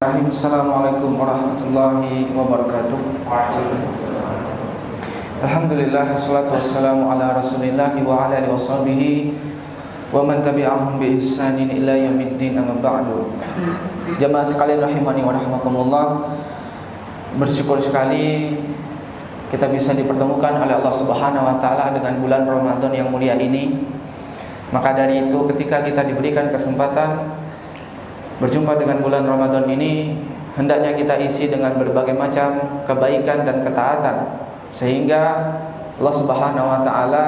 Assalamualaikum warahmatullahi wabarakatuh. Alhamdulillah, wassalatu wassalamu ala rasulillah wa ala alihi washabihi wa man tabi'ahum bi ihsanin ila yaumiddin, amma ba'du. Jamaah sekalian rahimani wa rahmakumullah, bersyukur sekali kita bisa dipertemukan oleh Allah Subhanahu wa taala dengan bulan Ramadan yang mulia ini. Maka dari itu, ketika kita diberikan kesempatan berjumpa dengan bulan Ramadan ini, hendaknya kita isi dengan berbagai macam kebaikan dan ketaatan, sehingga Allah Subhanahu wa taala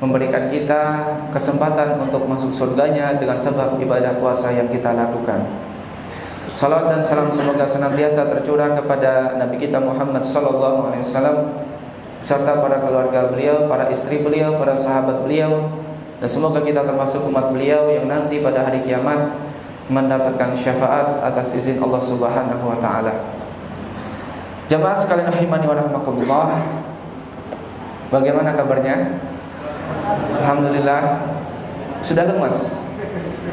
memberikan kita kesempatan untuk masuk surganya dengan sebab ibadah puasa yang kita lakukan. Salawat dan salam semoga senantiasa tercurah kepada Nabi kita Muhammad sallallahu alaihi wasallam serta para keluarga beliau, para istri beliau, para sahabat beliau, dan semoga kita termasuk umat beliau yang nanti pada hari kiamat mendapatkan syafaat atas izin Allah Subhanahu wa taala. Jamaah sekalian rahimani wa rahmakumullah, bagaimana kabarnya? Alhamdulillah. Sudah lemas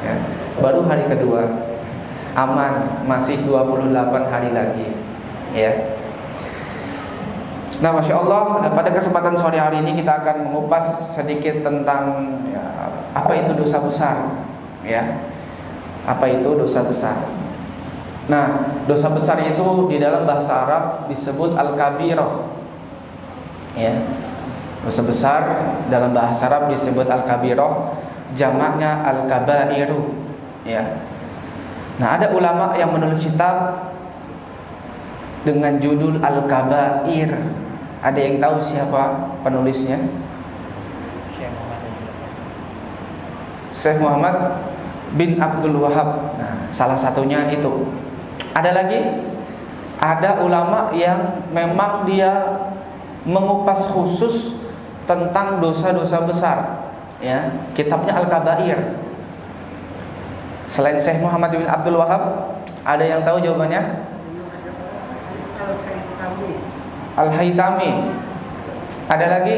ya, baru hari kedua. Aman, masih 28 hari lagi ya. Nah, Masya Allah, pada kesempatan sore hari ini kita akan mengupas sedikit tentang ya, apa itu dosa besar ya. Apa itu dosa besar? Nah, dosa besar itu di dalam bahasa Arab disebut al-kabirah. Ya. Dosa besar dalam bahasa Arab disebut al-kabirah, jamaknya al-kabairu. Ya. Nah, ada ulama yang menulis kitab dengan judul Al-Kabair. Ada yang tahu siapa penulisnya? Syekh Muhammad bin Abdul Wahab. Nah, salah satunya itu. Ada lagi, ada ulama yang memang dia mengupas khusus tentang dosa-dosa besar. Ya, kitabnya Al-Kabair. Selain Syekh Muhammad bin Abdul Wahab, ada yang tahu jawabannya? Al-Haytami. Ada lagi?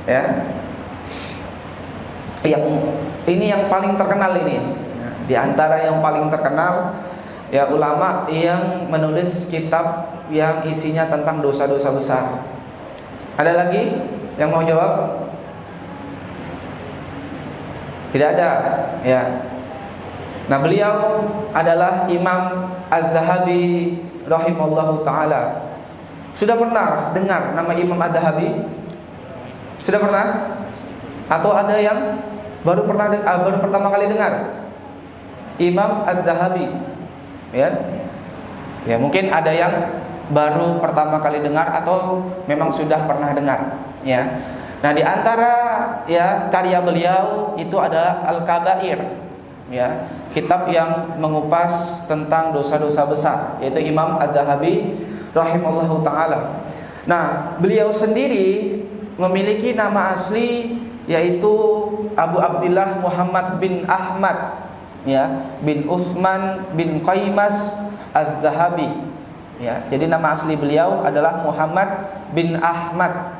Ya. Ini yang paling terkenal ini. Di antara yang paling terkenal ya, ulama yang menulis kitab yang isinya tentang dosa-dosa besar. Ada lagi yang mau jawab? Tidak ada ya. Nah, beliau adalah Imam Az-Zahabi rahimallahu taala. Sudah pernah dengar nama Imam Az-Zahabi? Sudah pernah? Atau ada yang baru pertama kali dengar Imam Az-Zahabi? Ya. Ya, mungkin ada yang baru pertama kali dengar atau memang sudah pernah dengar, ya. Nah, di antara ya karya beliau itu adalah Al-Kabair, ya, kitab yang mengupas tentang dosa-dosa besar, yaitu Imam Az-Zahabi rahimallahu taala. Nah, beliau sendiri memiliki nama asli yaitu Abu Abdillah Muhammad bin Ahmad, ya, bin Utsman bin Qaimas Az-Zahabi, ya. Jadi nama asli beliau adalah Muhammad bin Ahmad.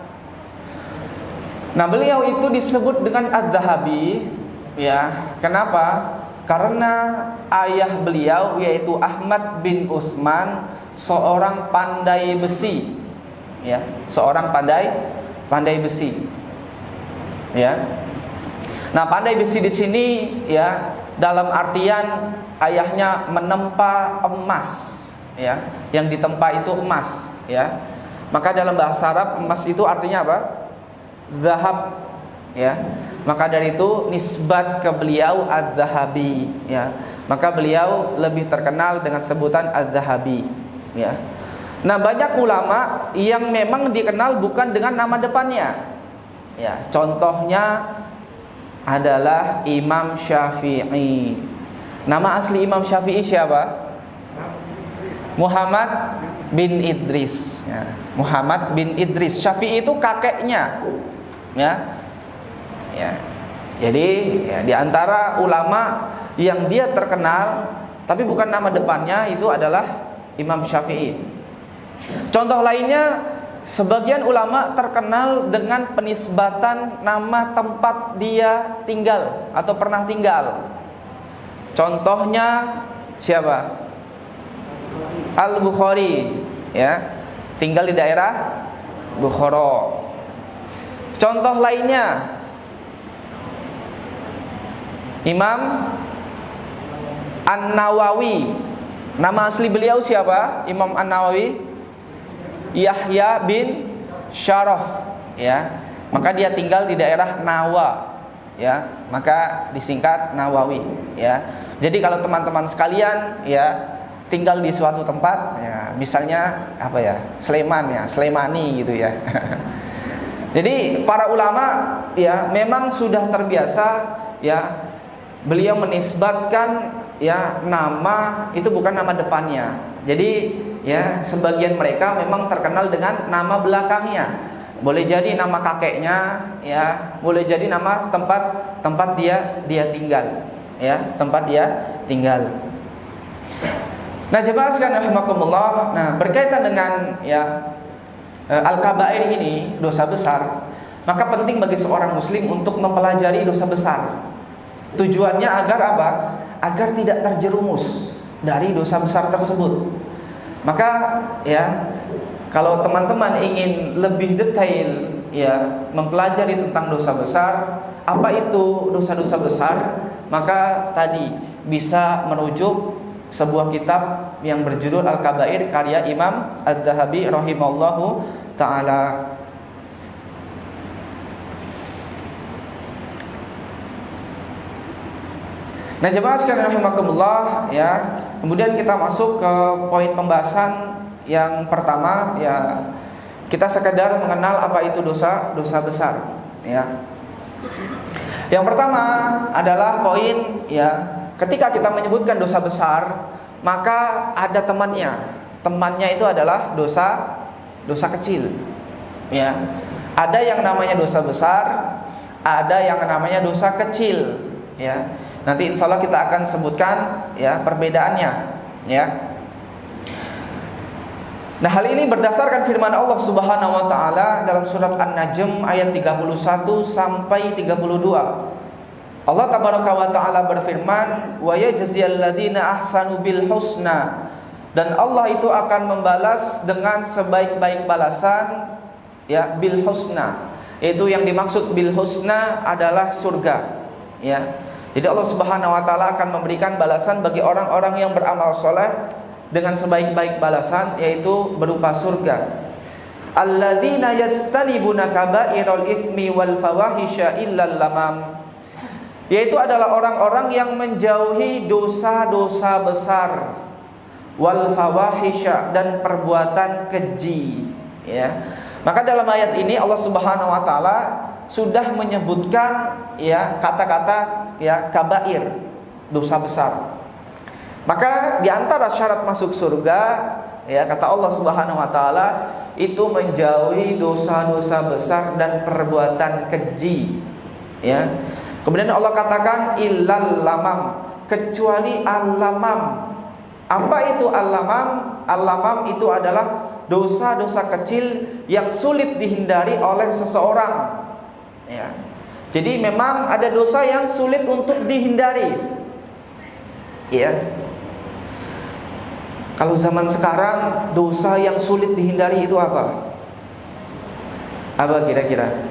Nah, beliau itu disebut dengan Az-Zahabi, ya. Kenapa? Karena ayah beliau yaitu Ahmad bin Utsman seorang pandai besi, ya, seorang pandai besi. Ya. Nah, pandai besi di sini ya dalam artian ayahnya menempa emas, ya. Yang ditempa itu emas, ya. Maka dalam bahasa Arab emas itu artinya apa? Zahab, ya. Maka dari itu nisbat ke beliau Az-Zahabi, ya. Maka beliau lebih terkenal dengan sebutan Az-Zahabi, ya. Nah, banyak ulama yang memang dikenal bukan dengan nama depannya. Ya, contohnya adalah Imam Syafi'i. Nama asli Imam Syafi'i siapa? Muhammad bin Idris, ya. Muhammad bin Idris. Syafi'i itu kakeknya, ya. Ya. Jadi ya, di antara ulama yang dia terkenal tapi bukan nama depannya itu adalah Imam Syafi'i. Contoh lainnya, sebagian ulama terkenal dengan penisbatan nama tempat dia tinggal atau pernah tinggal. Contohnya siapa? Al-Bukhari, ya, tinggal di daerah Bukhara. Contoh lainnya Imam An-Nawawi. Nama asli beliau siapa? Imam An-Nawawi Yahya bin Syaraf, ya. Maka dia tinggal di daerah Nawa, ya. Maka disingkat Nawawi, ya. Jadi kalau teman-teman sekalian, ya, tinggal di suatu tempat, ya, misalnya apa ya, Sleman, ya, Slemani gitu ya. Jadi para ulama, ya, memang sudah terbiasa, ya, beliau menisbatkan, ya, nama itu bukan nama depannya. Jadi, ya, sebagian mereka memang terkenal dengan nama belakangnya. Boleh jadi nama kakeknya, ya, boleh jadi nama tempat dia tinggal, ya, tempat dia tinggal. Nah, jemaah sekalian rahimakumullah, nah, berkaitan dengan, ya, al-kabair ini, dosa besar, maka penting bagi seorang muslim untuk mempelajari dosa besar. Tujuannya agar apa? Agar tidak terjerumus dari dosa besar tersebut. Maka, ya, kalau teman-teman ingin lebih detail, ya, mempelajari tentang dosa besar, apa itu dosa-dosa besar, maka tadi bisa merujuk sebuah kitab yang berjudul Al-Kabair karya Imam Az-Zahabi rahimallahu taala. Nah, jemaah sekalian rahimakumullah, ya. Kemudian kita masuk ke poin pembahasan yang pertama, ya. Kita sekedar mengenal apa itu dosa besar, ya. Yang pertama adalah poin, ya, ketika kita menyebutkan dosa besar, maka ada temannya. Temannya itu adalah dosa kecil, ya. Ada yang namanya dosa besar, ada yang namanya dosa kecil, ya. Nanti insya Allah kita akan sebutkan, ya, perbedaannya, ya. Nah, hal ini berdasarkan firman Allah Subhanahu wa taala dalam surat An-Najm ayat 31 sampai 32. Allah tabaraka wa taala berfirman, "Wa yajziyal ladzina ahsanu bil husna." Dan Allah itu akan membalas dengan sebaik-baik balasan, ya, bil husna. Itu yang dimaksud bil husna adalah surga, ya. Jadi Allah Subhanahu wa taala akan memberikan balasan bagi orang-orang yang beramal soleh dengan sebaik-baik balasan, yaitu berupa surga. Alladzina yajtanibuna kaba'iral itsmi wal fawahisha illal lamam. Yaitu adalah orang-orang yang menjauhi dosa-dosa besar, wal fawahisha, dan perbuatan keji, ya. Maka dalam ayat ini Allah Subhanahu wa taala sudah menyebutkan, ya, kata-kata, ya, kabair, dosa besar. Maka di antara syarat masuk surga, ya, kata Allah Subhanahu wa taala, itu menjauhi dosa-dosa besar dan perbuatan keji, ya. Kemudian Allah katakan illal lamam, kecuali al-lamam. Apa itu al-lamam? Al-lamam itu adalah dosa-dosa kecil yang sulit dihindari oleh seseorang, ya. Jadi memang ada dosa yang sulit untuk dihindari, ya. Kalau zaman sekarang dosa yang sulit dihindari itu apa? Apa kira-kira?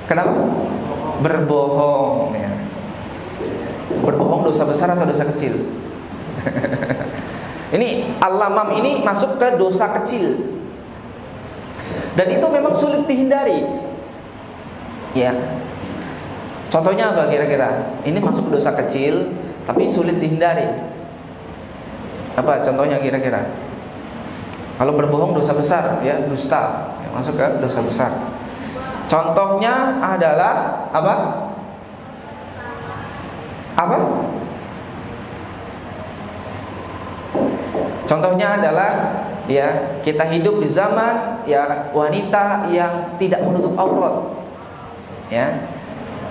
Kenapa? Berbohong, ya. Berbohong dosa besar atau dosa kecil? Ini al-lamam ini masuk ke dosa kecil, dan itu memang sulit dihindari, ya. Contohnya apa kira-kira? Ini masuk dosa kecil tapi sulit dihindari. Apa contohnya kira-kira? Kalau berbohong dosa besar, ya, dusta, ya, masuk ke dosa besar. Contohnya adalah apa? Apa? Contohnya adalah, ya, kita hidup di zaman, ya, wanita yang tidak menutup aurat, ya.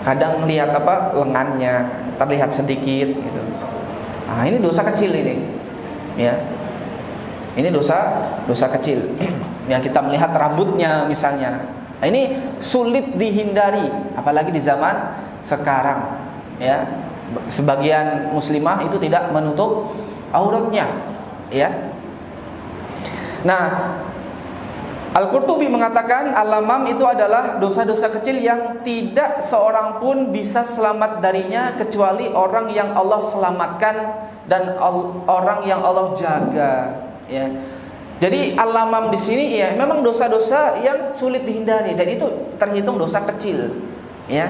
Kadang melihat apa, lengannya terlihat sedikit gitu. Nah, ini dosa kecil ini, ya. Ini dosa kecil. Yang kita melihat rambutnya misalnya. Nah, ini sulit dihindari, apalagi di zaman sekarang, ya. Sebagian muslimah itu tidak menutup auratnya, ya. Nah, Al-Qurtubi mengatakan al-lamam itu adalah dosa-dosa kecil yang tidak seorang pun bisa selamat darinya kecuali orang yang Allah selamatkan dan orang yang Allah jaga, ya. Jadi al-lamam di sini ya memang dosa-dosa yang sulit dihindari dan itu terhitung dosa kecil, ya.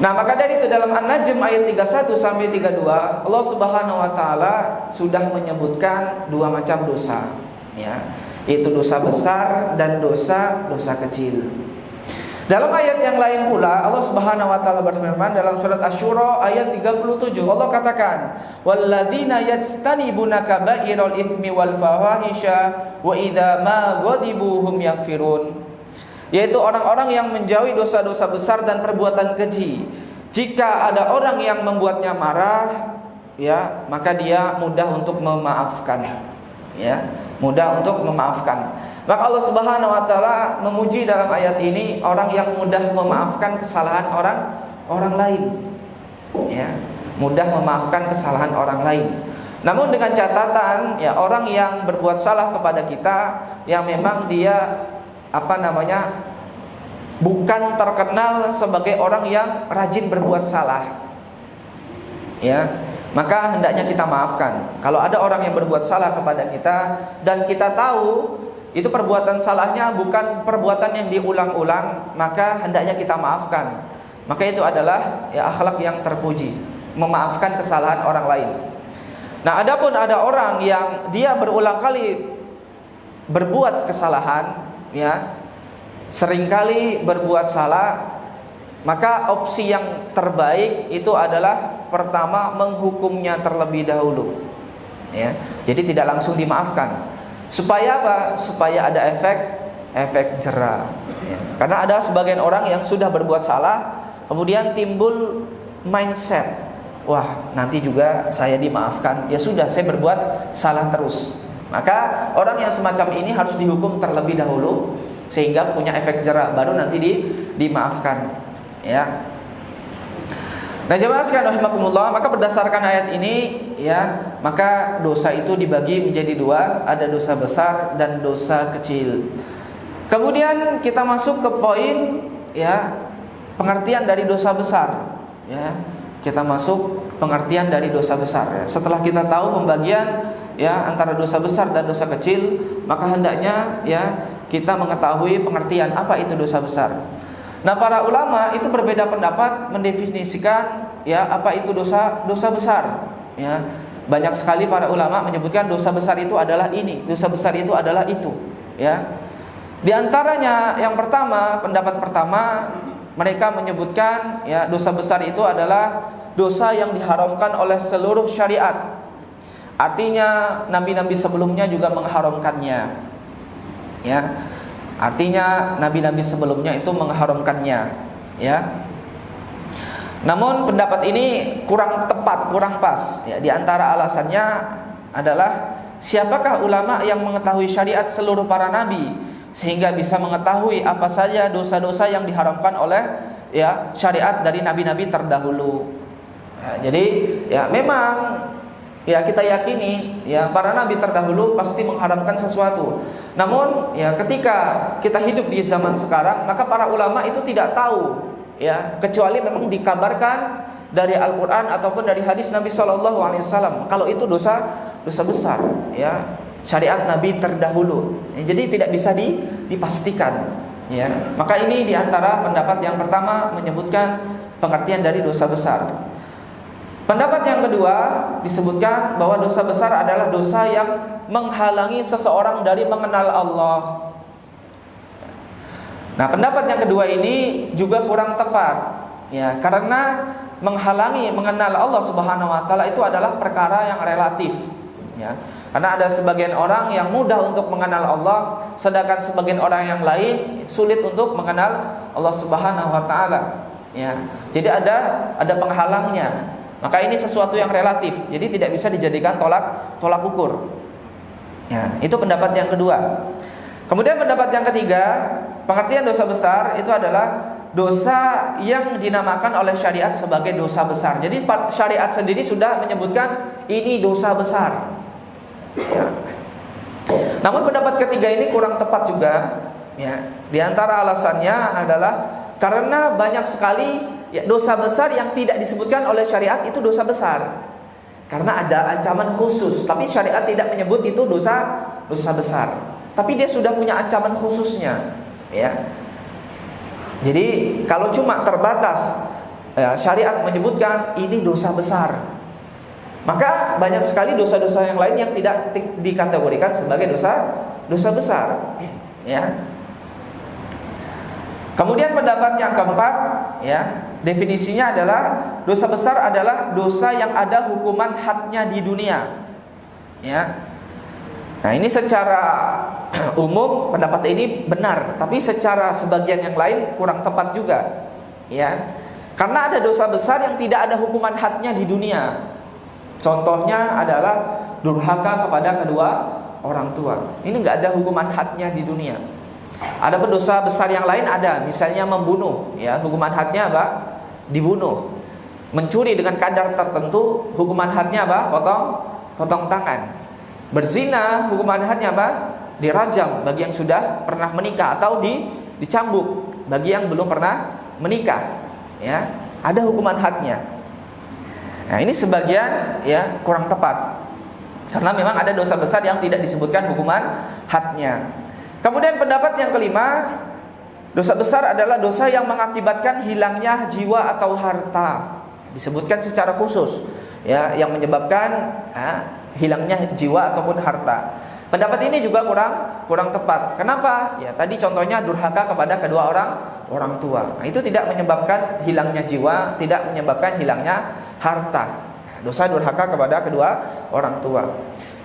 Nah, maka dari itu dalam An-Najm ayat 31 sampai 32 Allah Subhanahu wa taala sudah menyebutkan dua macam dosa, ya. Itu dosa besar dan dosa kecil. Dalam ayat yang lain pula Allah Subhanahu wa taala berfirman dalam surat Asy-Syura ayat 37 Allah katakan walladzina yajtanibuna kaba'iral itsmi wal fawahisha wa idza ma ghadibu hum yaghfirun, yaitu orang-orang yang menjauhi dosa-dosa besar dan perbuatan keji. Jika ada orang yang membuatnya marah, ya, maka dia mudah untuk memaafkan, ya, mudah untuk memaafkan. Maka Allah Subhanahu wa taala memuji dalam ayat ini orang yang mudah memaafkan kesalahan orang lain, ya, mudah memaafkan kesalahan orang lain. Namun dengan catatan, ya, orang yang berbuat salah kepada kita yang memang dia bukan terkenal sebagai orang yang rajin berbuat salah, ya, maka hendaknya kita maafkan. Kalau ada orang yang berbuat salah kepada kita dan kita tahu itu perbuatan salahnya bukan perbuatan yang diulang-ulang, maka hendaknya kita maafkan. Maka itu adalah ya akhlak yang terpuji, memaafkan kesalahan orang lain. Nah, adapun ada orang yang dia berulang kali berbuat kesalahan, ya, seringkali berbuat salah, maka opsi yang terbaik itu adalah pertama menghukumnya terlebih dahulu, ya. Jadi tidak langsung dimaafkan. Supaya apa? Supaya ada efek jera, ya. Karena ada sebagian orang yang sudah berbuat salah kemudian timbul mindset, wah, nanti juga saya dimaafkan, ya sudah saya berbuat salah terus. Maka orang yang semacam ini harus dihukum terlebih dahulu sehingga punya efek jera, baru nanti dimaafkan, ya. Nah, jemaah sekalian rahimakumullah, maka berdasarkan ayat ini, ya, maka dosa itu dibagi menjadi dua, ada dosa besar dan dosa kecil. Kemudian kita masuk ke poin, ya, pengertian dari dosa besar, ya. Kita masuk pengertian dari dosa besar, ya. Setelah kita tahu pembagian, ya, antara dosa besar dan dosa kecil, maka hendaknya, ya, kita mengetahui pengertian apa itu dosa besar. Nah, para ulama itu berbeda pendapat mendefinisikan, ya, apa itu dosa besar, ya. Banyak sekali para ulama menyebutkan dosa besar itu adalah ini, dosa besar itu adalah itu, ya. Di antaranya yang pertama, pendapat pertama, mereka menyebutkan, ya, dosa besar itu adalah dosa yang diharamkan oleh seluruh syariat. Artinya nabi-nabi sebelumnya juga mengharamkannya, ya. Artinya nabi-nabi sebelumnya itu mengharamkannya, ya. Namun pendapat ini kurang tepat, kurang pas, ya. Di antara alasannya adalah siapakah ulama yang mengetahui syariat seluruh para nabi sehingga bisa mengetahui apa saja dosa-dosa yang diharamkan oleh, ya, syariat dari nabi-nabi terdahulu. Ya, jadi, ya, memang, ya, kita yakini, ya, para nabi terdahulu pasti mengharamkan sesuatu. Namun, ya, ketika kita hidup di zaman sekarang, maka para ulama itu tidak tahu, ya, kecuali memang dikabarkan dari Al-Qur'an ataupun dari hadis Nabi SAW. Kalau itu dosa besar, ya, syariat Nabi terdahulu, ya, jadi tidak bisa dipastikan, ya. Maka ini diantara pendapat yang pertama menyebutkan pengertian dari dosa besar. Pendapat yang kedua disebutkan bahwa dosa besar adalah dosa yang menghalangi seseorang dari mengenal Allah. Nah, pendapat yang kedua ini juga kurang tepat, ya, karena menghalangi mengenal Allah Subhanahu wa taala itu adalah perkara yang relatif, ya. Karena ada sebagian orang yang mudah untuk mengenal Allah, sedangkan sebagian orang yang lain sulit untuk mengenal Allah Subhanahu wa taala, ya. Jadi ada penghalangnya. Maka ini sesuatu yang relatif, jadi tidak bisa dijadikan tolak ukur. Ya, itu pendapat yang kedua. Kemudian pendapat yang ketiga, pengertian dosa besar itu adalah dosa yang dinamakan oleh syariat sebagai dosa besar. Jadi syariat sendiri sudah menyebutkan ini dosa besar. Ya. Namun pendapat ketiga ini kurang tepat juga. Ya. Di antara alasannya adalah karena banyak sekali dosa besar yang tidak disebutkan oleh syariat itu dosa besar. Karena ada ancaman khusus, tapi syariat tidak menyebut itu dosa besar. Tapi dia sudah punya ancaman khususnya. Ya. Jadi kalau cuma terbatas syariat menyebutkan ini dosa besar, maka banyak sekali dosa-dosa yang lain yang tidak dikategorikan sebagai dosa besar. Ya. Kemudian pendapat yang keempat, ya, definisinya adalah dosa besar adalah dosa yang ada hukuman hadnya di dunia. Ya. Nah, ini secara umum pendapat ini benar, tapi secara sebagian yang lain kurang tepat juga. Ya. Karena ada dosa besar yang tidak ada hukuman hadnya di dunia. Contohnya adalah durhaka kepada kedua orang tua. Ini nggak ada hukuman hadnya di dunia. Ada dosa besar yang lain ada, misalnya membunuh, ya, hukuman hadnya apa? Dibunuh. Mencuri dengan kadar tertentu, hukuman hadnya apa? Potong tangan. Berzina, hukuman hadnya apa? Dirajam bagi yang sudah pernah menikah, atau dicambuk bagi yang belum pernah menikah. Ya, ada hukuman hadnya. Nah, ini sebagian ya kurang tepat. Karena memang ada dosa besar yang tidak disebutkan hukuman hadnya. Kemudian pendapat yang kelima, dosa besar adalah dosa yang mengakibatkan hilangnya jiwa atau harta. Disebutkan secara khusus, ya, yang menyebabkan hilangnya jiwa ataupun harta. Pendapat ini juga kurang tepat. Kenapa? Ya, tadi contohnya durhaka kepada kedua orang tua. Nah, itu tidak menyebabkan hilangnya jiwa, tidak menyebabkan hilangnya harta. Dosa durhaka kepada kedua orang tua.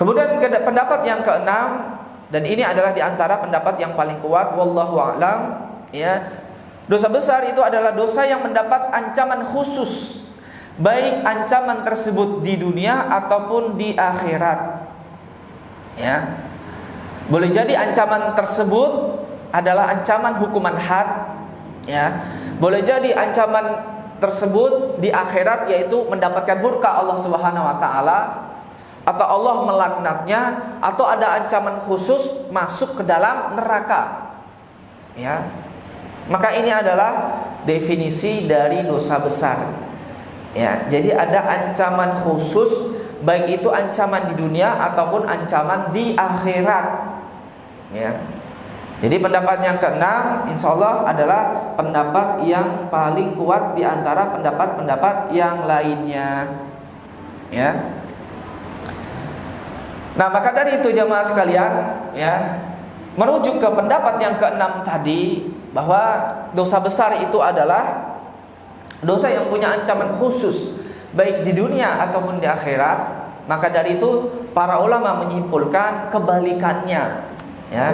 Kemudian pendapat yang keenam, dan ini adalah di antara pendapat yang paling kuat, wallahu a'lam, ya. Dosa besar itu adalah dosa yang mendapat ancaman khusus, baik ancaman tersebut di dunia ataupun di akhirat. Ya. Boleh jadi ancaman tersebut adalah ancaman hukuman had, ya. Boleh jadi ancaman tersebut di akhirat yaitu mendapatkan murka Allah Subhanahu wa taala, atau Allah melaknatnya, atau ada ancaman khusus masuk ke dalam neraka. Ya. Maka ini adalah definisi dari dosa besar. Ya, jadi ada ancaman khusus, baik itu ancaman di dunia ataupun ancaman di akhirat. Ya. Jadi pendapat yang keenam insya Allah adalah pendapat yang paling kuat di antara pendapat-pendapat yang lainnya. Ya. Nah, maka dari itu jemaah sekalian, ya, merujuk ke pendapat yang keenam tadi, bahwa dosa besar itu adalah dosa yang punya ancaman khusus baik di dunia ataupun di akhirat. Maka dari itu para ulama menyimpulkan kebalikannya, ya.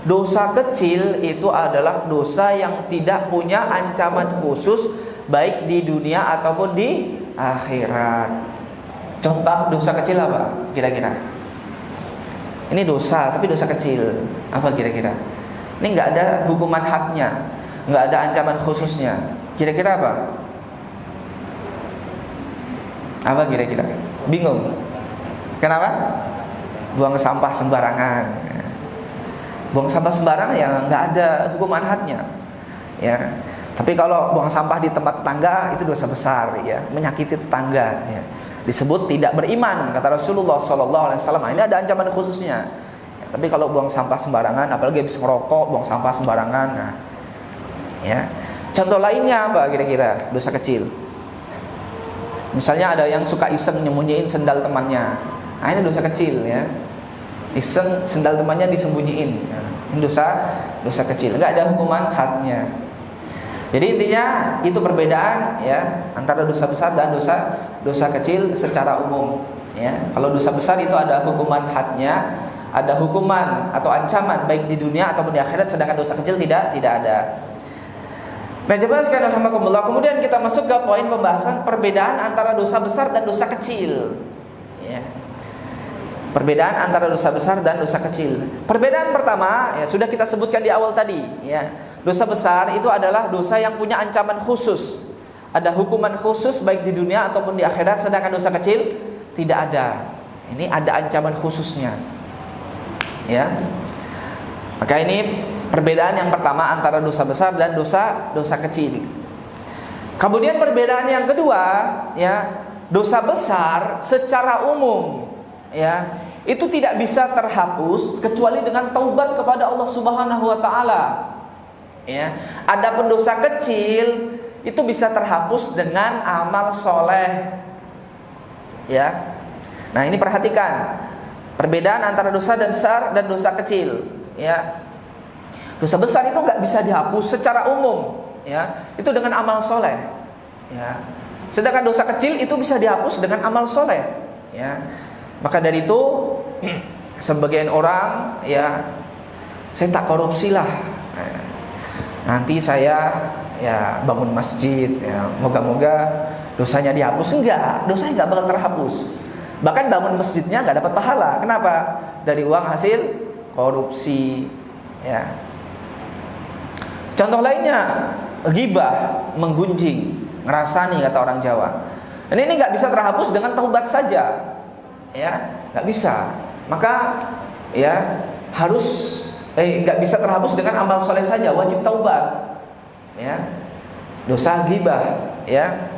Dosa kecil itu adalah dosa yang tidak punya ancaman khusus baik di dunia ataupun di akhirat. Contoh dosa kecil apa kira-kira? Ini dosa, tapi dosa kecil. Apa kira-kira? Ini nggak ada hukuman hadnya, nggak ada ancaman khususnya. Kira-kira apa? Apa kira-kira? Bingung? Kenapa? Buang sampah sembarangan. Buang sampah sembarangan ya nggak ada hukuman hadnya. Ya. Tapi kalau buang sampah di tempat tetangga itu dosa besar, ya, menyakiti tetangga. Ya. Disebut tidak beriman kata Rasulullah SAW. Ini ada ancaman khususnya. Ya, tapi kalau buang sampah sembarangan, apalagi habis ngerokok, buang sampah sembarangan. Nah, ya. Contoh lainnya apa kira-kira? Dosa kecil. Misalnya ada yang suka iseng nyembunyiin sendal temannya. Nah, ini dosa kecil, ya. Iseng sendal temannya disembunyiin. Nah, ini dosa kecil. Enggak ada hukuman hadnya. Jadi intinya itu perbedaan, ya, antara dosa besar dan dosa kecil secara umum, ya. Kalau dosa besar itu ada hukuman hadnya, ada hukuman atau ancaman baik di dunia ataupun di akhirat, sedangkan dosa kecil tidak ada. Nah, jemaah sekalian rahimakumullah, kemudian kita masuk ke poin pembahasan perbedaan antara dosa besar dan dosa kecil. Ya. Perbedaan antara dosa besar dan dosa kecil. Perbedaan pertama, ya, sudah kita sebutkan di awal tadi, ya. dosa besar itu adalah dosa yang punya ancaman khusus. Ada hukuman khusus baik di dunia ataupun di akhirat, sedangkan dosa kecil tidak ada. Ini ada ancaman khususnya. Ya. Maka ini perbedaan yang pertama antara dosa besar dan dosa kecil. Kemudian perbedaan yang kedua, ya, dosa besar secara umum, ya, itu tidak bisa terhapus kecuali dengan taubat kepada Allah Subhanahu wa taala. Ya. Adapun dosa kecil itu bisa terhapus dengan amal soleh. Ya. Nah, ini perhatikan perbedaan antara dosa besar dan dosa kecil. Ya. Dosa besar itu nggak bisa dihapus secara umum, ya, itu dengan amal soleh. Ya. Sedangkan dosa kecil itu bisa dihapus dengan amal soleh. Ya. Maka dari itu sebagian orang, ya, saya tak korupsi lah. Nanti saya, ya, bangun masjid, ya, moga-moga dosanya dihapus. Enggak, dosanya enggak bakal terhapus. Bahkan bangun masjidnya enggak dapat pahala. Kenapa? Dari uang hasil korupsi. Ya. Contoh lainnya, ghibah, menggunjing, ngerasani kata orang Jawa. Dan ini enggak bisa terhapus dengan taubat saja. Ya, enggak bisa. Maka, ya, harus enggak bisa terhapus dengan amal soleh saja, wajib taubat. Ya. Dosa ghibah, ya.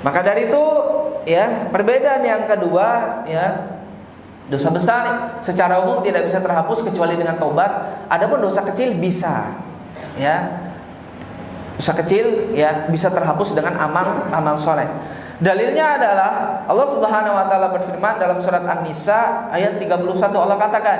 Maka dari itu, ya, perbedaan yang kedua, ya, dosa besar secara umum tidak bisa terhapus kecuali dengan taubat. Adapun dosa kecil bisa, ya. Dosa kecil, ya, bisa terhapus dengan amal soleh. Dalilnya adalah Allah Subhanahu wa taala berfirman dalam surat An-Nisa ayat 31, Allah katakan,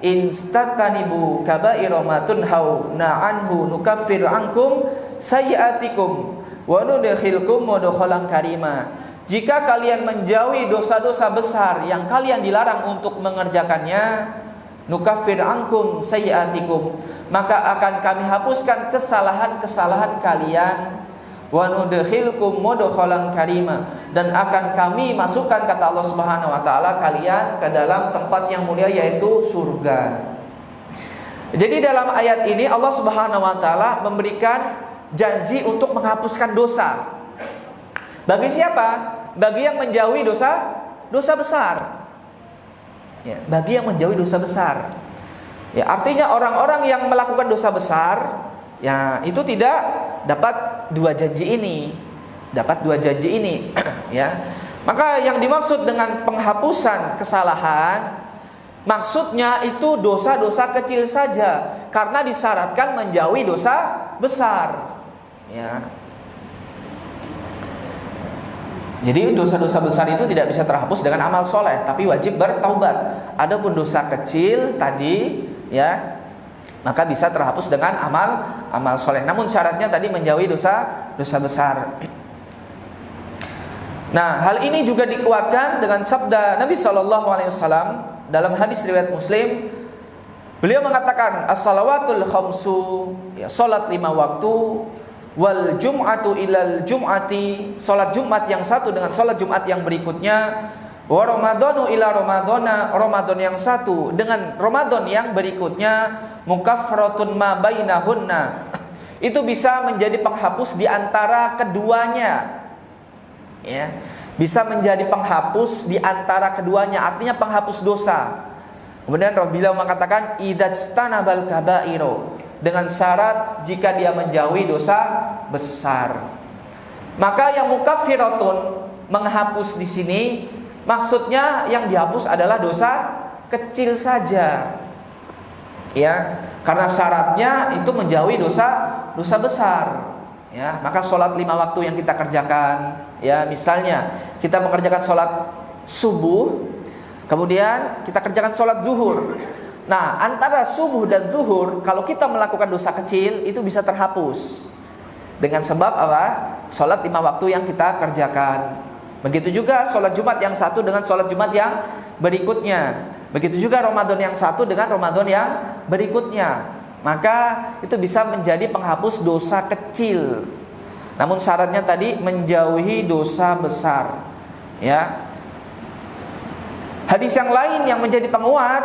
"Instatanibu kaba'ira ma tunhauna anhu nukaffir ankum sayyi'atikum wa nudkhilkum mudkhalan karima." Jika kalian menjauhi dosa-dosa besar yang kalian dilarang untuk mengerjakannya, nukaffir ankum sayyi'atikum, maka akan kami hapuskan kesalahan-kesalahan kalian, wa nudkhilkum mudkhalan karima, dan akan kami masukkan, kata Allah Subhanahu wa taala, kalian ke dalam tempat yang mulia yaitu surga. Jadi dalam ayat ini Allah Subhanahu wa taala memberikan janji untuk menghapuskan dosa. Bagi siapa? Bagi yang menjauhi dosa besar. Ya, bagi yang menjauhi dosa besar. Ya, artinya orang-orang yang melakukan dosa besar, ya, itu tidak dapat dua janji ini. Ya. Maka yang dimaksud dengan penghapusan kesalahan, maksudnya itu dosa-dosa kecil saja, karena disyaratkan menjauhi dosa besar. Ya. Jadi dosa-dosa besar itu tidak bisa terhapus dengan amal soleh, tapi wajib bertaubat. Adapun dosa kecil tadi, ya, maka bisa terhapus dengan amal soleh. Namun syaratnya tadi menjauhi dosa besar. Nah, hal ini juga dikuatkan dengan sabda Nabi SAW dalam hadis riwayat Muslim. Beliau mengatakan, as-salawatul khamsu, ya, salat 5 waktu, wal jum'atu ilal jum'ati, salat Jumat yang satu dengan salat Jumat yang berikutnya, wa ramadhanu ila ramadhana, Ramadan yang satu dengan Ramadan yang berikutnya, mukaffaratun ma bainahunna, itu bisa menjadi penghapus di antara keduanya. Ya, bisa menjadi penghapus di antara keduanya, artinya penghapus dosa. Kemudian Rasulullah mengatakan idajtanabal kaba'iro, dengan syarat jika dia menjauhi dosa besar. Maka yang mukaffiratun, menghapus di sini maksudnya yang dihapus adalah dosa kecil saja. Ya, karena syaratnya itu menjauhi dosa besar. Ya, maka sholat 5 waktu yang kita kerjakan, ya, misalnya kita mengerjakan sholat subuh, kemudian kita kerjakan sholat zuhur. Nah, antara subuh dan zuhur, kalau kita melakukan dosa kecil itu bisa terhapus dengan sebab apa? Sholat 5 waktu yang kita kerjakan. Begitu juga sholat Jumat yang satu dengan sholat Jumat yang berikutnya. Begitu juga Ramadan yang satu dengan Ramadan yang berikutnya. Maka itu bisa menjadi penghapus dosa kecil. Namun syaratnya tadi menjauhi dosa besar. Ya. Hadis yang lain yang menjadi penguat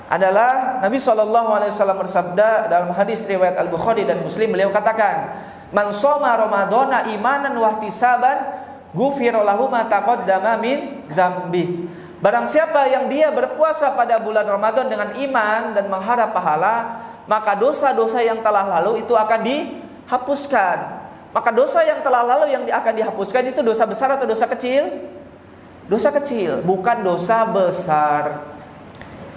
adalah Nabi SAW bersabda dalam hadis riwayat Al-Bukhari dan Muslim, beliau katakan, "Man shoma Ramadhana imanan wa ihtisaban, ghufira lahu ma taqaddama min dzambi." Barang siapa yang dia berpuasa pada bulan Ramadan dengan iman dan mengharap pahala, maka dosa-dosa yang telah lalu itu akan dihapuskan. Maka dosa yang telah lalu yang akan dihapuskan itu dosa besar atau dosa kecil? Dosa kecil, bukan dosa besar.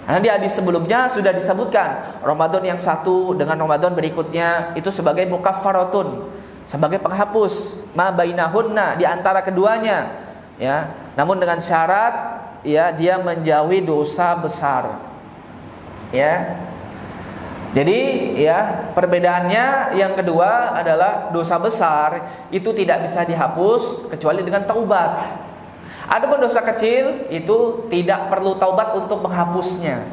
Karena di hadis sebelumnya sudah disebutkan Ramadan yang satu dengan Ramadan berikutnya itu sebagai mukaffaratun, sebagai penghapus ma bainahunna, di antara keduanya, ya. Namun dengan syarat, ya, dia menjauhi dosa besar. Ya. Jadi, ya, perbedaannya yang kedua adalah dosa besar itu tidak bisa dihapus kecuali dengan taubat. Adapun dosa kecil itu tidak perlu taubat untuk menghapusnya.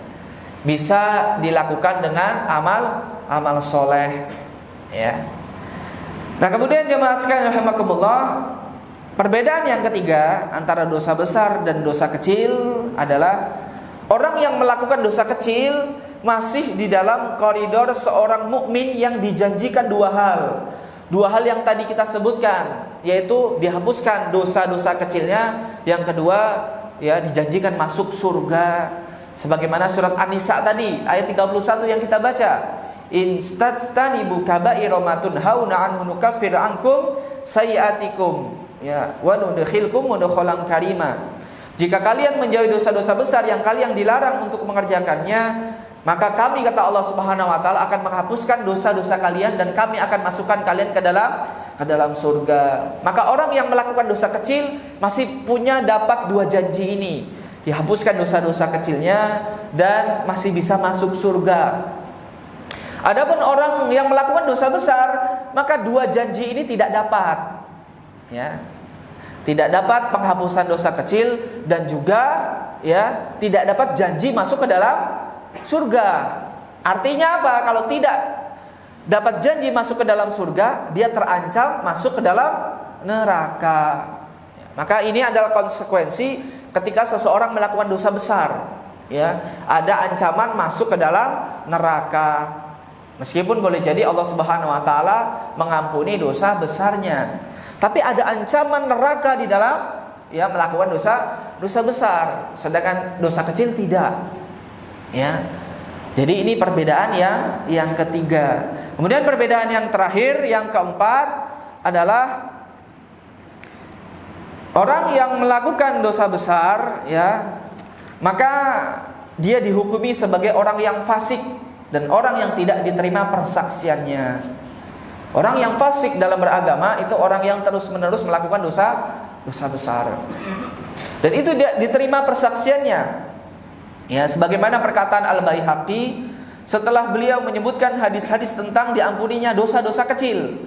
Bisa dilakukan dengan amal soleh, ya. Nah, kemudian jemaah sekalian rahimakumullah, perbedaan yang ketiga antara dosa besar dan dosa kecil adalah orang yang melakukan dosa kecil masih di dalam koridor seorang mukmin yang dijanjikan dua hal. Dua hal yang tadi kita sebutkan, yaitu dihapuskan dosa-dosa kecilnya. Yang kedua, ya, dijanjikan masuk surga. Sebagaimana surat An-Nisa tadi, ayat 31 yang kita baca. Instatanibu kaba'ira ma tunhauna anhu nukaffir ankum sayiatikum, ya, wa nudkhilkum mudkhalan karima. Jika kalian menjauhi dosa-dosa besar yang kalian dilarang untuk mengerjakannya, maka kami, kata Allah Subhanahu wa taala, akan menghapuskan dosa-dosa kalian dan kami akan masukkan kalian ke dalam surga. Maka orang yang melakukan dosa kecil masih punya dapat dua janji ini. Dihapuskan dosa-dosa kecilnya dan masih bisa masuk surga. Adapun orang yang melakukan dosa besar, maka dua janji ini tidak dapat. Ya. Tidak dapat penghapusan dosa kecil dan juga, ya, tidak dapat janji masuk ke dalam surga. Artinya apa? Kalau tidak dapat janji masuk ke dalam surga, dia terancam masuk ke dalam neraka. Maka ini adalah konsekuensi ketika seseorang melakukan dosa besar, ya, ada ancaman masuk ke dalam neraka. Meskipun boleh jadi Allah Subhanahu wa taala mengampuni dosa besarnya, tapi ada ancaman neraka di dalam, ya, melakukan dosa besar, sedangkan dosa kecil tidak. Ya. Jadi ini perbedaan yang ketiga. Kemudian perbedaan yang terakhir, yang keempat adalah orang yang melakukan dosa besar, ya, maka dia dihukumi sebagai orang yang fasik dan orang yang tidak diterima persaksiannya. Orang yang fasik dalam beragama itu orang yang terus-menerus melakukan dosa besar. Dan itu dia diterima persaksiannya. Ya, sebagaimana perkataan Al-Baihaqi setelah beliau menyebutkan hadis-hadis tentang diampuninya dosa-dosa kecil,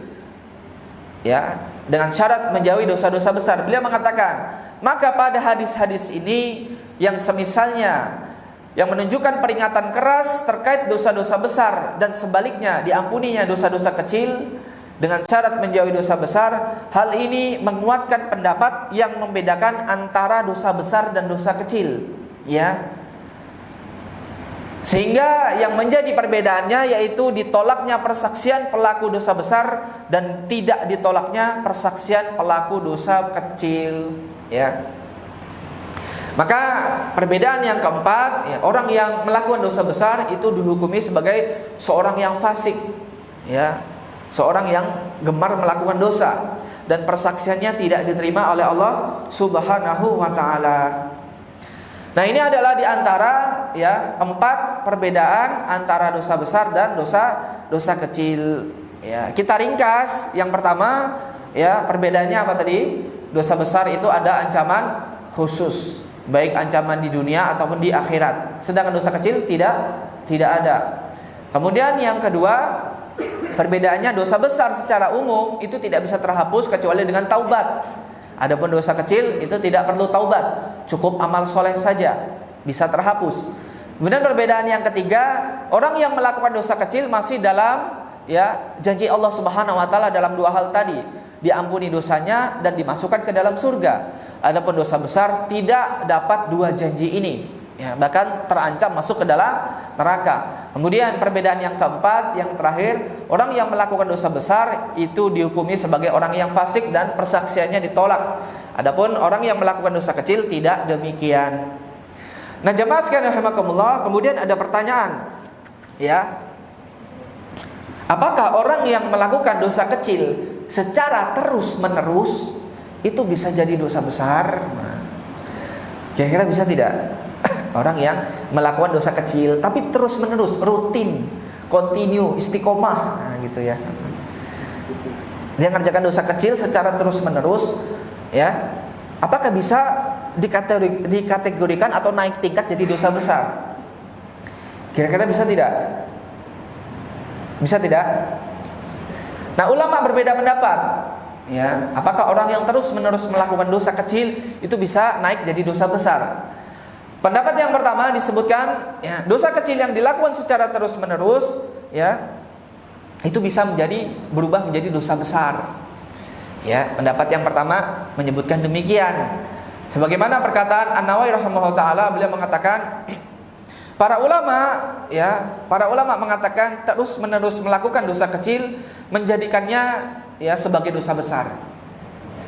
ya, dengan syarat menjauhi dosa-dosa besar, beliau mengatakan, maka pada hadis-hadis ini yang semisalnya yang menunjukkan peringatan keras terkait dosa-dosa besar dan sebaliknya diampuninya dosa-dosa kecil dengan syarat menjauhi dosa besar, hal ini menguatkan pendapat yang membedakan antara dosa besar dan dosa kecil, ya. Sehingga yang menjadi perbedaannya yaitu ditolaknya persaksian pelaku dosa besar dan tidak ditolaknya persaksian pelaku dosa kecil, ya. Maka perbedaan yang keempat, ya, orang yang melakukan dosa besar itu dihukumi sebagai seorang yang fasik, ya, seorang yang gemar melakukan dosa dan persaksiannya tidak diterima oleh Allah Subhanahu wa taala. Nah, ini adalah di antara, ya, empat perbedaan antara dosa besar dan dosa kecil. Ya, kita ringkas. Yang pertama, ya, perbedaannya apa tadi? Dosa besar itu ada ancaman khusus, baik ancaman di dunia ataupun di akhirat. Sedangkan dosa kecil tidak ada. Kemudian yang kedua, perbedaannya dosa besar secara umum itu tidak bisa terhapus kecuali dengan taubat. Adapun dosa kecil itu tidak perlu taubat, cukup amal soleh saja bisa terhapus. Kemudian perbedaan yang ketiga, orang yang melakukan dosa kecil masih dalam, ya, janji Allah Subhanahu wa taala dalam dua hal tadi, diampuni dosanya dan dimasukkan ke dalam surga. Adapun dosa besar tidak dapat dua janji ini. ya, bahkan terancam masuk ke dalam neraka. Kemudian perbedaan yang keempat, yang terakhir, orang yang melakukan dosa besar itu dihukumi sebagai orang yang fasik dan persaksiannya ditolak. Adapun orang yang melakukan dosa kecil tidak demikian. Nah, jemaah sekalian rahimakumullah, kemudian ada pertanyaan, ya, apakah orang yang melakukan dosa kecil secara terus menerus itu bisa jadi dosa besar? Kira-kira bisa tidak? Orang yang melakukan dosa kecil tapi terus menerus, rutin, continue, istiqomah, nah, gitu ya. Dia mengerjakan dosa kecil secara terus menerus, ya. Apakah bisa dikategorikan atau naik tingkat jadi dosa besar? Kira-kira bisa tidak? Bisa tidak? Nah, ulama berbeda pendapat. Ya, apakah orang yang terus-menerus melakukan dosa kecil itu bisa naik jadi dosa besar? Pendapat yang pertama disebutkan, ya, dosa kecil yang dilakukan secara terus-menerus, ya, itu bisa berubah menjadi dosa besar. Ya, pendapat yang pertama menyebutkan demikian. Sebagaimana perkataan An-Nawawi rahimahullah taala, beliau mengatakan, para ulama mengatakan terus-menerus melakukan dosa kecil menjadikannya, ya, sebagai dosa besar.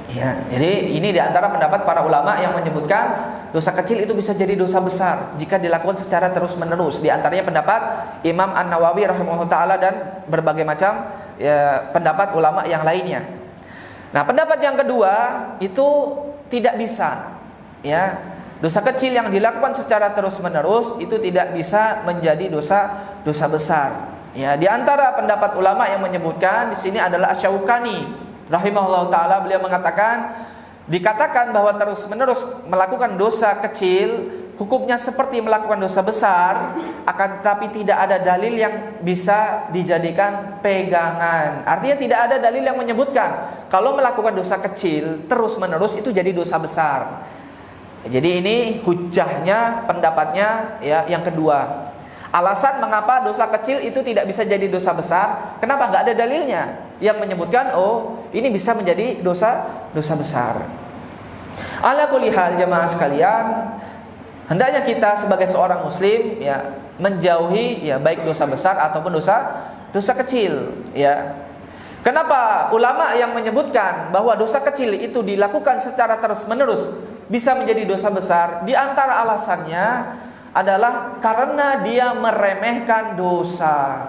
Ya, jadi ini diantara pendapat para ulama yang menyebutkan dosa kecil itu bisa jadi dosa besar jika dilakukan secara terus-menerus. Di antaranya pendapat Imam An-Nawawi rahimahullah taala dan berbagai macam, ya, pendapat ulama yang lainnya. Nah, pendapat yang kedua itu tidak bisa, ya, dosa kecil yang dilakukan secara terus-menerus itu tidak bisa menjadi dosa besar. Ya, di antara pendapat ulama yang menyebutkan di sini adalah Asy-Syaukani rahimahullah taala, beliau mengatakan, dikatakan bahwa terus-menerus melakukan dosa kecil hukumnya seperti melakukan dosa besar, akan tetapi tidak ada dalil yang bisa dijadikan pegangan. Artinya tidak ada dalil yang menyebutkan kalau melakukan dosa kecil terus-menerus itu jadi dosa besar. Jadi ini hujahnya, pendapatnya, ya, yang kedua. Alasan mengapa dosa kecil itu tidak bisa jadi dosa besar, kenapa? Nggak ada dalilnya yang menyebutkan oh ini bisa menjadi dosa besar. Ala kulli hal, jemaah sekalian, hendaknya kita sebagai seorang muslim, ya, menjauhi, ya, baik dosa besar ataupun dosa kecil, ya. Kenapa ulama yang menyebutkan bahwa dosa kecil itu dilakukan secara terus-menerus bisa menjadi dosa besar? Di antara alasannya adalah karena dia meremehkan dosa.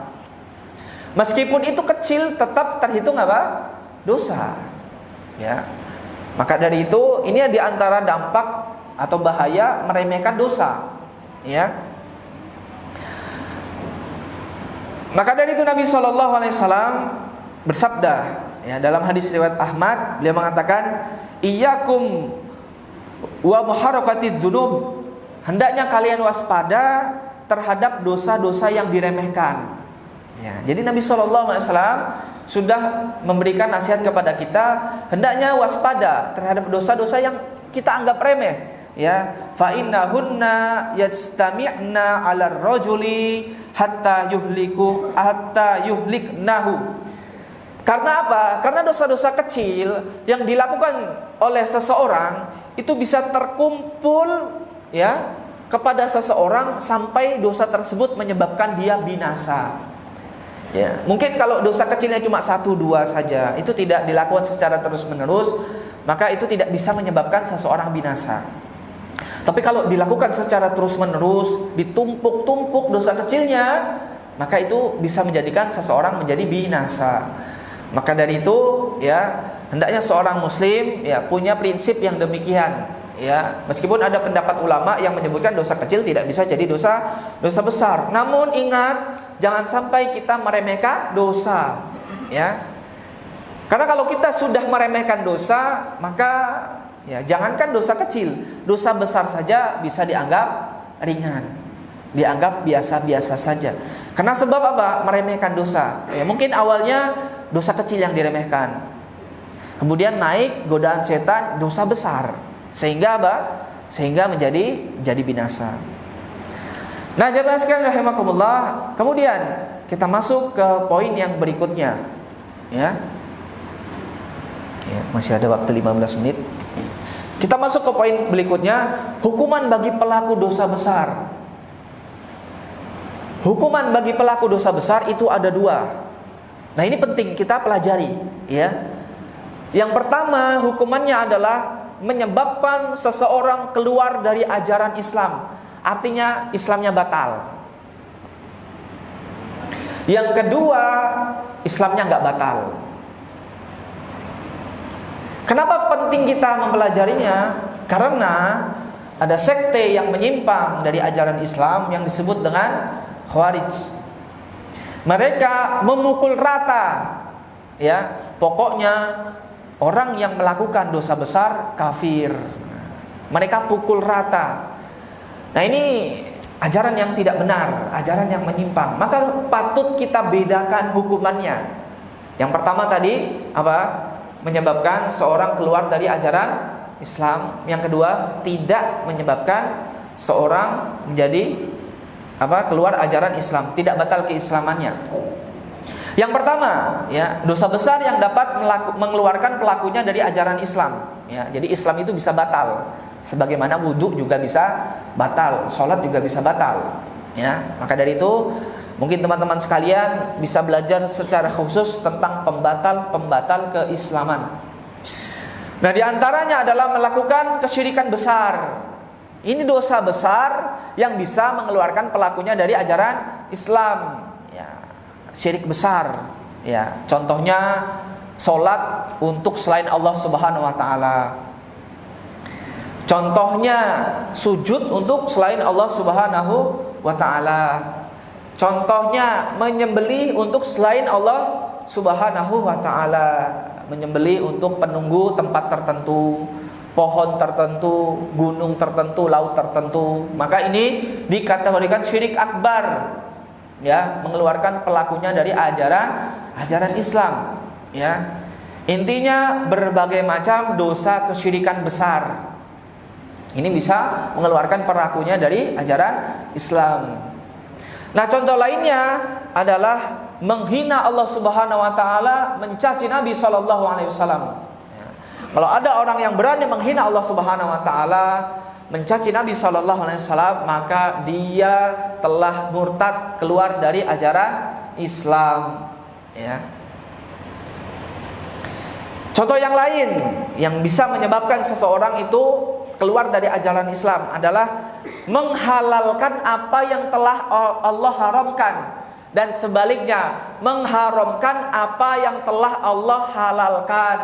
Meskipun itu kecil tetap terhitung apa? Dosa. Ya. Maka dari itu ini di antara dampak atau bahaya meremehkan dosa. Ya. Maka dari itu Nabi SAW bersabda, ya, dalam hadis riwayat Ahmad, beliau mengatakan, iyyakum wa muharakatid dzunub, hendaknya kalian waspada terhadap dosa-dosa yang diremehkan. Ya, jadi Nabi SAW sudah memberikan nasihat kepada kita, hendaknya waspada terhadap dosa-dosa yang kita anggap remeh. Ya, fa innahunna yajtami'na 'alar rajuli hatta yuhliknahu. Karena apa? Karena dosa-dosa kecil yang dilakukan oleh seseorang itu bisa terkumpul, ya, kepada seseorang sampai dosa tersebut menyebabkan dia binasa. Ya, mungkin kalau dosa kecilnya cuma 1-2 saja, itu tidak dilakukan secara terus-menerus, maka itu tidak bisa menyebabkan seseorang binasa. Tapi kalau dilakukan secara terus-menerus, ditumpuk-tumpuk dosa kecilnya, maka itu bisa menjadikan seseorang menjadi binasa. Maka dari itu, ya, hendaknya seorang muslim, ya, punya prinsip yang demikian. Ya, meskipun ada pendapat ulama yang menyebutkan dosa kecil tidak bisa jadi dosa besar. Namun ingat, jangan sampai kita meremehkan dosa. Ya. Karena kalau kita sudah meremehkan dosa, maka, ya, jangankan dosa kecil, dosa besar saja bisa dianggap ringan, dianggap biasa-biasa saja. Karena sebab apa? Meremehkan dosa. Ya, mungkin awalnya dosa kecil yang diremehkan, kemudian naik godaan setan, dosa besar. Sehingga apa? Sehingga menjadi binasa. Nah, jemaah sekalian rahimakumullah, kemudian kita masuk ke poin yang berikutnya. Ya. Ya, masih ada waktu 15 menit. Kita masuk ke poin berikutnya, hukuman bagi pelaku dosa besar. Hukuman bagi pelaku dosa besar itu ada dua. Nah, ini penting kita pelajari, ya. Yang pertama, hukumannya adalah menyebabkan seseorang keluar dari ajaran Islam. Artinya Islamnya batal. Yang kedua, Islamnya nggak batal. Kenapa penting kita mempelajarinya? Karena ada sekte yang menyimpang dari ajaran Islam yang disebut dengan Khawarij. Mereka memukul rata, ya, pokoknya orang yang melakukan dosa besar kafir. Mereka pukul rata. Nah, ini ajaran yang tidak benar, ajaran yang menyimpang. Maka patut kita bedakan hukumannya. Yang pertama tadi apa? Menyebabkan seorang keluar dari ajaran Islam. Yang kedua, tidak menyebabkan seorang menjadi keluar ajaran Islam, tidak batal keislamannya. Yang pertama, ya, dosa besar yang dapat mengeluarkan pelakunya dari ajaran Islam, ya. Jadi Islam itu bisa batal, sebagaimana wudhu juga bisa batal, sholat juga bisa batal, ya. Maka dari itu mungkin teman-teman sekalian bisa belajar secara khusus tentang pembatal keislaman. Nah, diantaranya adalah melakukan kesyirikan besar. Ini dosa besar yang bisa mengeluarkan pelakunya dari ajaran Islam, ya. Syirik besar, ya. Contohnya sholat untuk selain Allah Subhanahu Wa Taala. Contohnya sujud untuk selain Allah Subhanahu Wa Taala. Contohnya menyembelih untuk selain Allah Subhanahu Wa Taala, menyembelih untuk penunggu tempat tertentu, pohon tertentu, gunung tertentu, laut tertentu. Maka ini dikategorikan syirik akbar, ya, mengeluarkan pelakunya dari ajaran Islam, ya. Intinya berbagai macam dosa kesyirikan besar ini bisa mengeluarkan pelakunya dari ajaran Islam. Nah, contoh lainnya adalah menghina Allah Subhanahu Wa Taala, mencaci Nabi Shallallahu Alaihi Wasallam. Kalau ada orang yang berani menghina Allah Subhanahu Wa Taala, mencaci Nabi Shallallahu Alaihi Wasallam, maka dia telah murtad, keluar dari ajaran Islam, ya. Contoh yang lain yang bisa menyebabkan seseorang itu keluar dari ajaran Islam adalah menghalalkan apa yang telah Allah haramkan, dan sebaliknya mengharamkan apa yang telah Allah halalkan,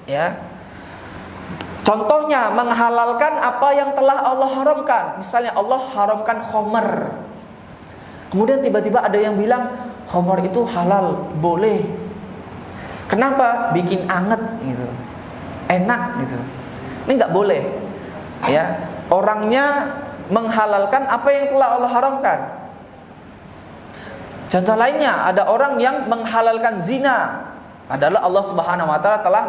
ya. Contohnya menghalalkan apa yang telah Allah haramkan. Misalnya Allah haramkan khamar, kemudian tiba-tiba ada yang bilang khamar itu halal, boleh. Kenapa? Bikin anget gitu, enak gitu. Ini nggak boleh, ya. Orangnya menghalalkan apa yang telah Allah haramkan. Contoh lainnya, ada orang yang menghalalkan zina, padahal Allah Subhanahu Wa Taala telah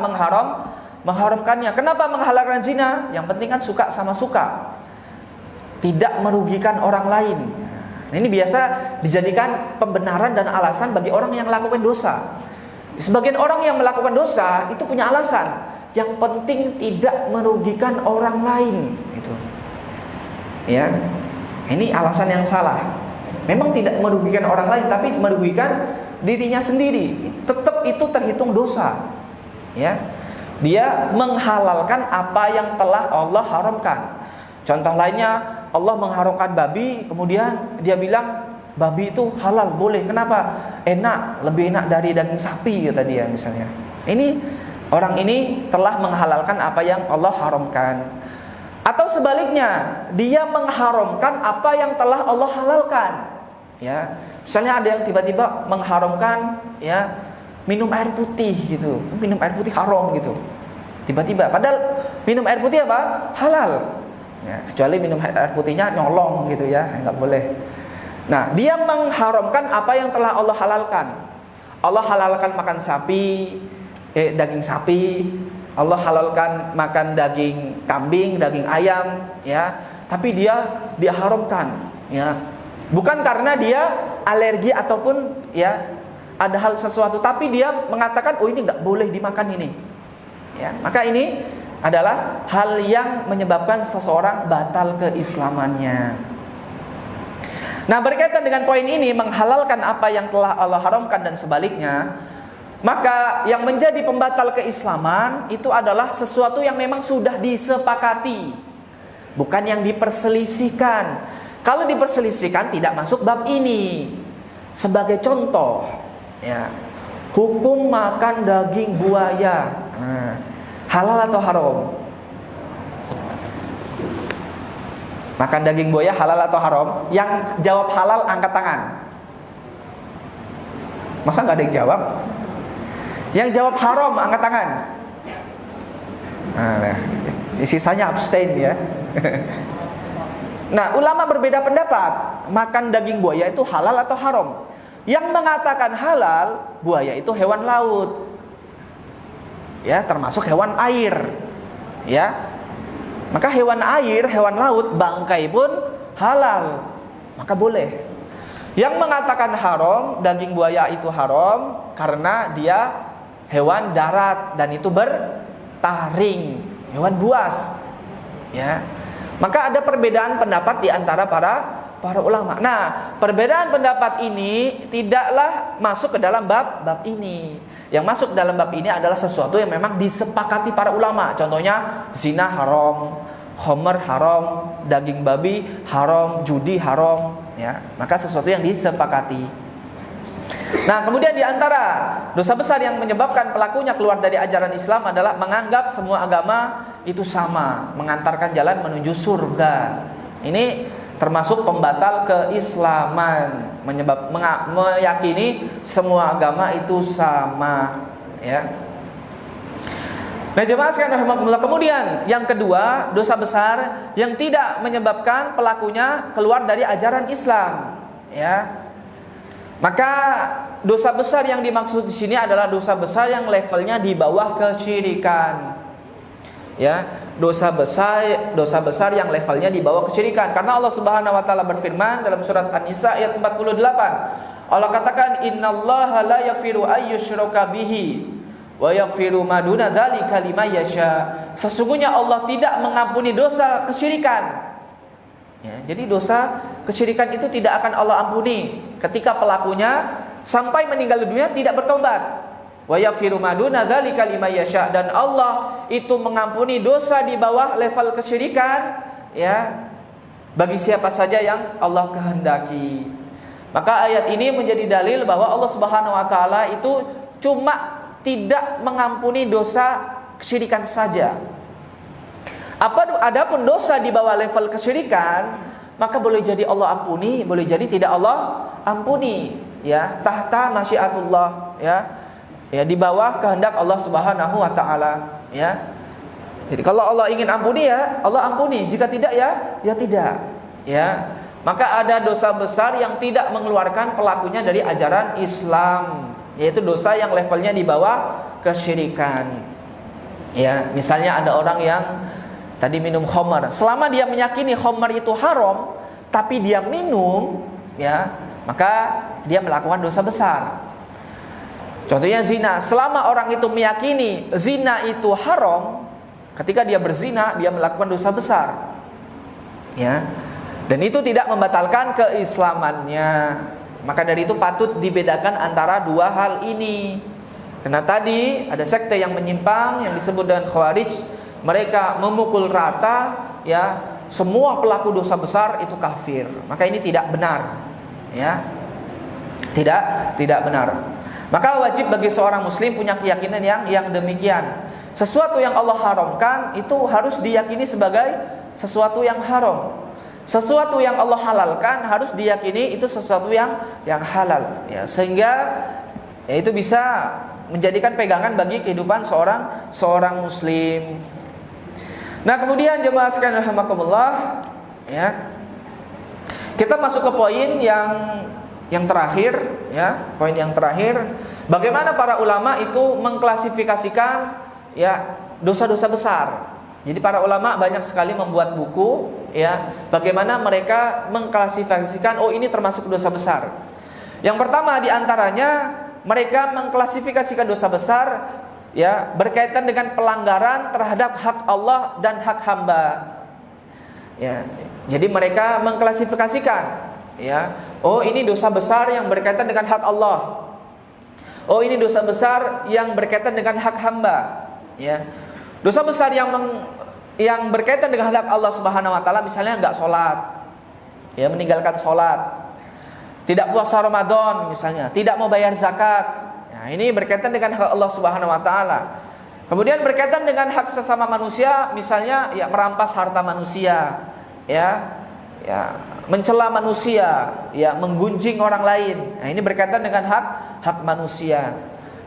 mengharamkannya. Kenapa menghalalkan zina? Yang penting kan suka sama suka, tidak merugikan orang lain. Ini biasa dijadikan pembenaran dan alasan bagi orang yang melakukan dosa. Sebagian orang yang melakukan dosa itu punya alasan, yang penting tidak merugikan orang lain, gitu. Ya, ini alasan yang salah. Memang tidak merugikan orang lain, tapi merugikan dirinya sendiri. Tetap itu terhitung dosa, ya. Dia menghalalkan apa yang telah Allah haramkan. Contoh lainnya, Allah mengharamkan babi, kemudian dia bilang babi itu halal, boleh. Kenapa? Enak, lebih enak dari daging sapi, kata dia misalnya. Ini orang ini telah menghalalkan apa yang Allah haramkan. Atau sebaliknya, dia mengharamkan apa yang telah Allah halalkan, ya. Misalnya ada yang tiba-tiba mengharamkan, ya, minum air putih gitu. Minum air putih haram gitu. Tiba-tiba, padahal minum air putih apa? Halal. Ya, kecuali minum air putihnya nyolong gitu, ya, enggak boleh. Nah, dia mengharamkan apa yang telah Allah halalkan. Allah halalkan makan sapi, daging sapi. Allah halalkan makan daging kambing, daging ayam, ya. Tapi dia haramkan, ya. Bukan karena dia alergi ataupun, ya, ada hal sesuatu, tapi dia mengatakan, oh ini nggak boleh dimakan ini, ya. Maka ini adalah hal yang menyebabkan seseorang batal keislamannya. Nah, berkaitan dengan poin ini, menghalalkan apa yang telah Allah haramkan dan sebaliknya, maka yang menjadi pembatal keislaman itu adalah sesuatu yang memang sudah disepakati, bukan yang diperselisihkan. Kalau diperselisihkan tidak masuk bab ini. Sebagai contoh, ya, hukum makan daging buaya, halal atau haram? Makan daging buaya halal atau haram? Yang jawab halal angkat tangan. Masa nggak ada yang jawab? Yang jawab haram angkat tangan. Nah, sisanya abstain ya. Nah, ulama berbeda pendapat. Makan daging buaya itu halal atau haram? Yang mengatakan halal, buaya itu hewan laut, ya, termasuk hewan air, ya. Maka hewan air, hewan laut, bangkai pun halal, maka boleh. Yang mengatakan haram, daging buaya itu haram karena dia hewan darat dan itu bertaring, hewan buas, ya. Maka ada perbedaan pendapat di antara para ulama. Nah, perbedaan pendapat ini tidaklah masuk ke dalam bab ini. Yang masuk dalam bab ini adalah sesuatu yang memang disepakati para ulama. Contohnya zina haram, khamr haram, daging babi haram, judi haram, ya. Maka sesuatu yang disepakati. Nah, kemudian di antara dosa besar yang menyebabkan pelakunya keluar dari ajaran Islam adalah menganggap semua agama itu sama, mengantarkan jalan menuju surga. Ini termasuk pembatal keislaman, meyakini semua agama itu sama, ya. Nah, jemaah sekalian rahimakumullah, kemudian yang kedua, dosa besar yang tidak menyebabkan pelakunya keluar dari ajaran Islam, ya. Maka dosa besar yang dimaksud di sini adalah dosa besar yang levelnya di bawah kesyirikan, ya. Dosa besar yang levelnya di bawah kesyirikan. Karena Allah Subhanahu wa taala berfirman dalam surat An-Nisa ayat 48. Allah katakan, "Innallaha la yaghfiru ayyusyraka bihi wa yaghfiru ma duna dzalika liman yasha." Sesungguhnya Allah tidak mengampuni dosa kesyirikan. Ya, jadi dosa kesyirikan itu tidak akan Allah ampuni ketika pelakunya sampai meninggal dunia tidak bertobat. Wa yaghfiru ma duna dzalika liman yasha, dan Allah itu mengampuni dosa di bawah level kesyirikan, ya, bagi siapa saja yang Allah kehendaki. Maka ayat ini menjadi dalil bahwa Allah Subhanahu wa taala itu cuma tidak mengampuni dosa kesyirikan saja. Adapun dosa di bawah level kesyirikan, maka boleh jadi Allah ampuni, boleh jadi tidak Allah ampuni, ya, tahta masyiatullah, ya. Ya, di bawah kehendak Allah Subhanahu wa taala, ya. Jadi kalau Allah ingin ampuni, ya Allah ampuni, jika tidak, ya tidak, ya. Maka ada dosa besar yang tidak mengeluarkan pelakunya dari ajaran Islam, yaitu dosa yang levelnya di bawah kesyirikan. Ya, misalnya ada orang yang tadi minum khamr, selama dia meyakini khamr itu haram, tapi dia minum, ya, maka dia melakukan dosa besar. Contohnya zina, selama orang itu meyakini zina itu haram, ketika dia berzina, dia melakukan dosa besar, ya. Dan itu tidak membatalkan keislamannya. Maka dari itu patut dibedakan antara dua hal ini. Karena tadi ada sekte yang menyimpang yang disebut dengan Khawarij, mereka memukul rata, ya, semua pelaku dosa besar itu kafir. Maka ini tidak benar, ya. Tidak benar. Maka wajib bagi seorang muslim punya keyakinan yang demikian. Sesuatu yang Allah haramkan itu harus diyakini sebagai sesuatu yang haram. Sesuatu yang Allah halalkan harus diyakini itu sesuatu yang halal, ya. Sehingga ya, itu bisa menjadikan pegangan bagi kehidupan seorang muslim. Nah, kemudian jemaah sekalian rahimakumullah, ya. Kita masuk ke poin yang terakhir, ya, poin yang terakhir, bagaimana para ulama itu mengklasifikasikan, ya, dosa-dosa besar. Jadi para ulama banyak sekali membuat buku, ya, bagaimana mereka mengklasifikasikan, oh ini termasuk dosa besar. Yang pertama di antaranya, mereka mengklasifikasikan dosa besar ya berkaitan dengan pelanggaran terhadap hak Allah dan hak hamba. Ya, jadi mereka mengklasifikasikan, ya, oh ini dosa besar yang berkaitan dengan hak Allah. Oh ini dosa besar yang berkaitan dengan hak hamba. Ya, dosa besar yang berkaitan dengan hak Allah Subhanahu Wa Taala, misalnya nggak sholat, ya meninggalkan sholat, tidak puasa Ramadan misalnya, tidak mau bayar zakat. Nah, ini berkaitan dengan hak Allah Subhanahu Wa Taala. Kemudian berkaitan dengan hak sesama manusia, misalnya ya merampas harta manusia, ya mencela manusia, ya menggunjing orang lain. Nah, ini berkaitan dengan hak manusia.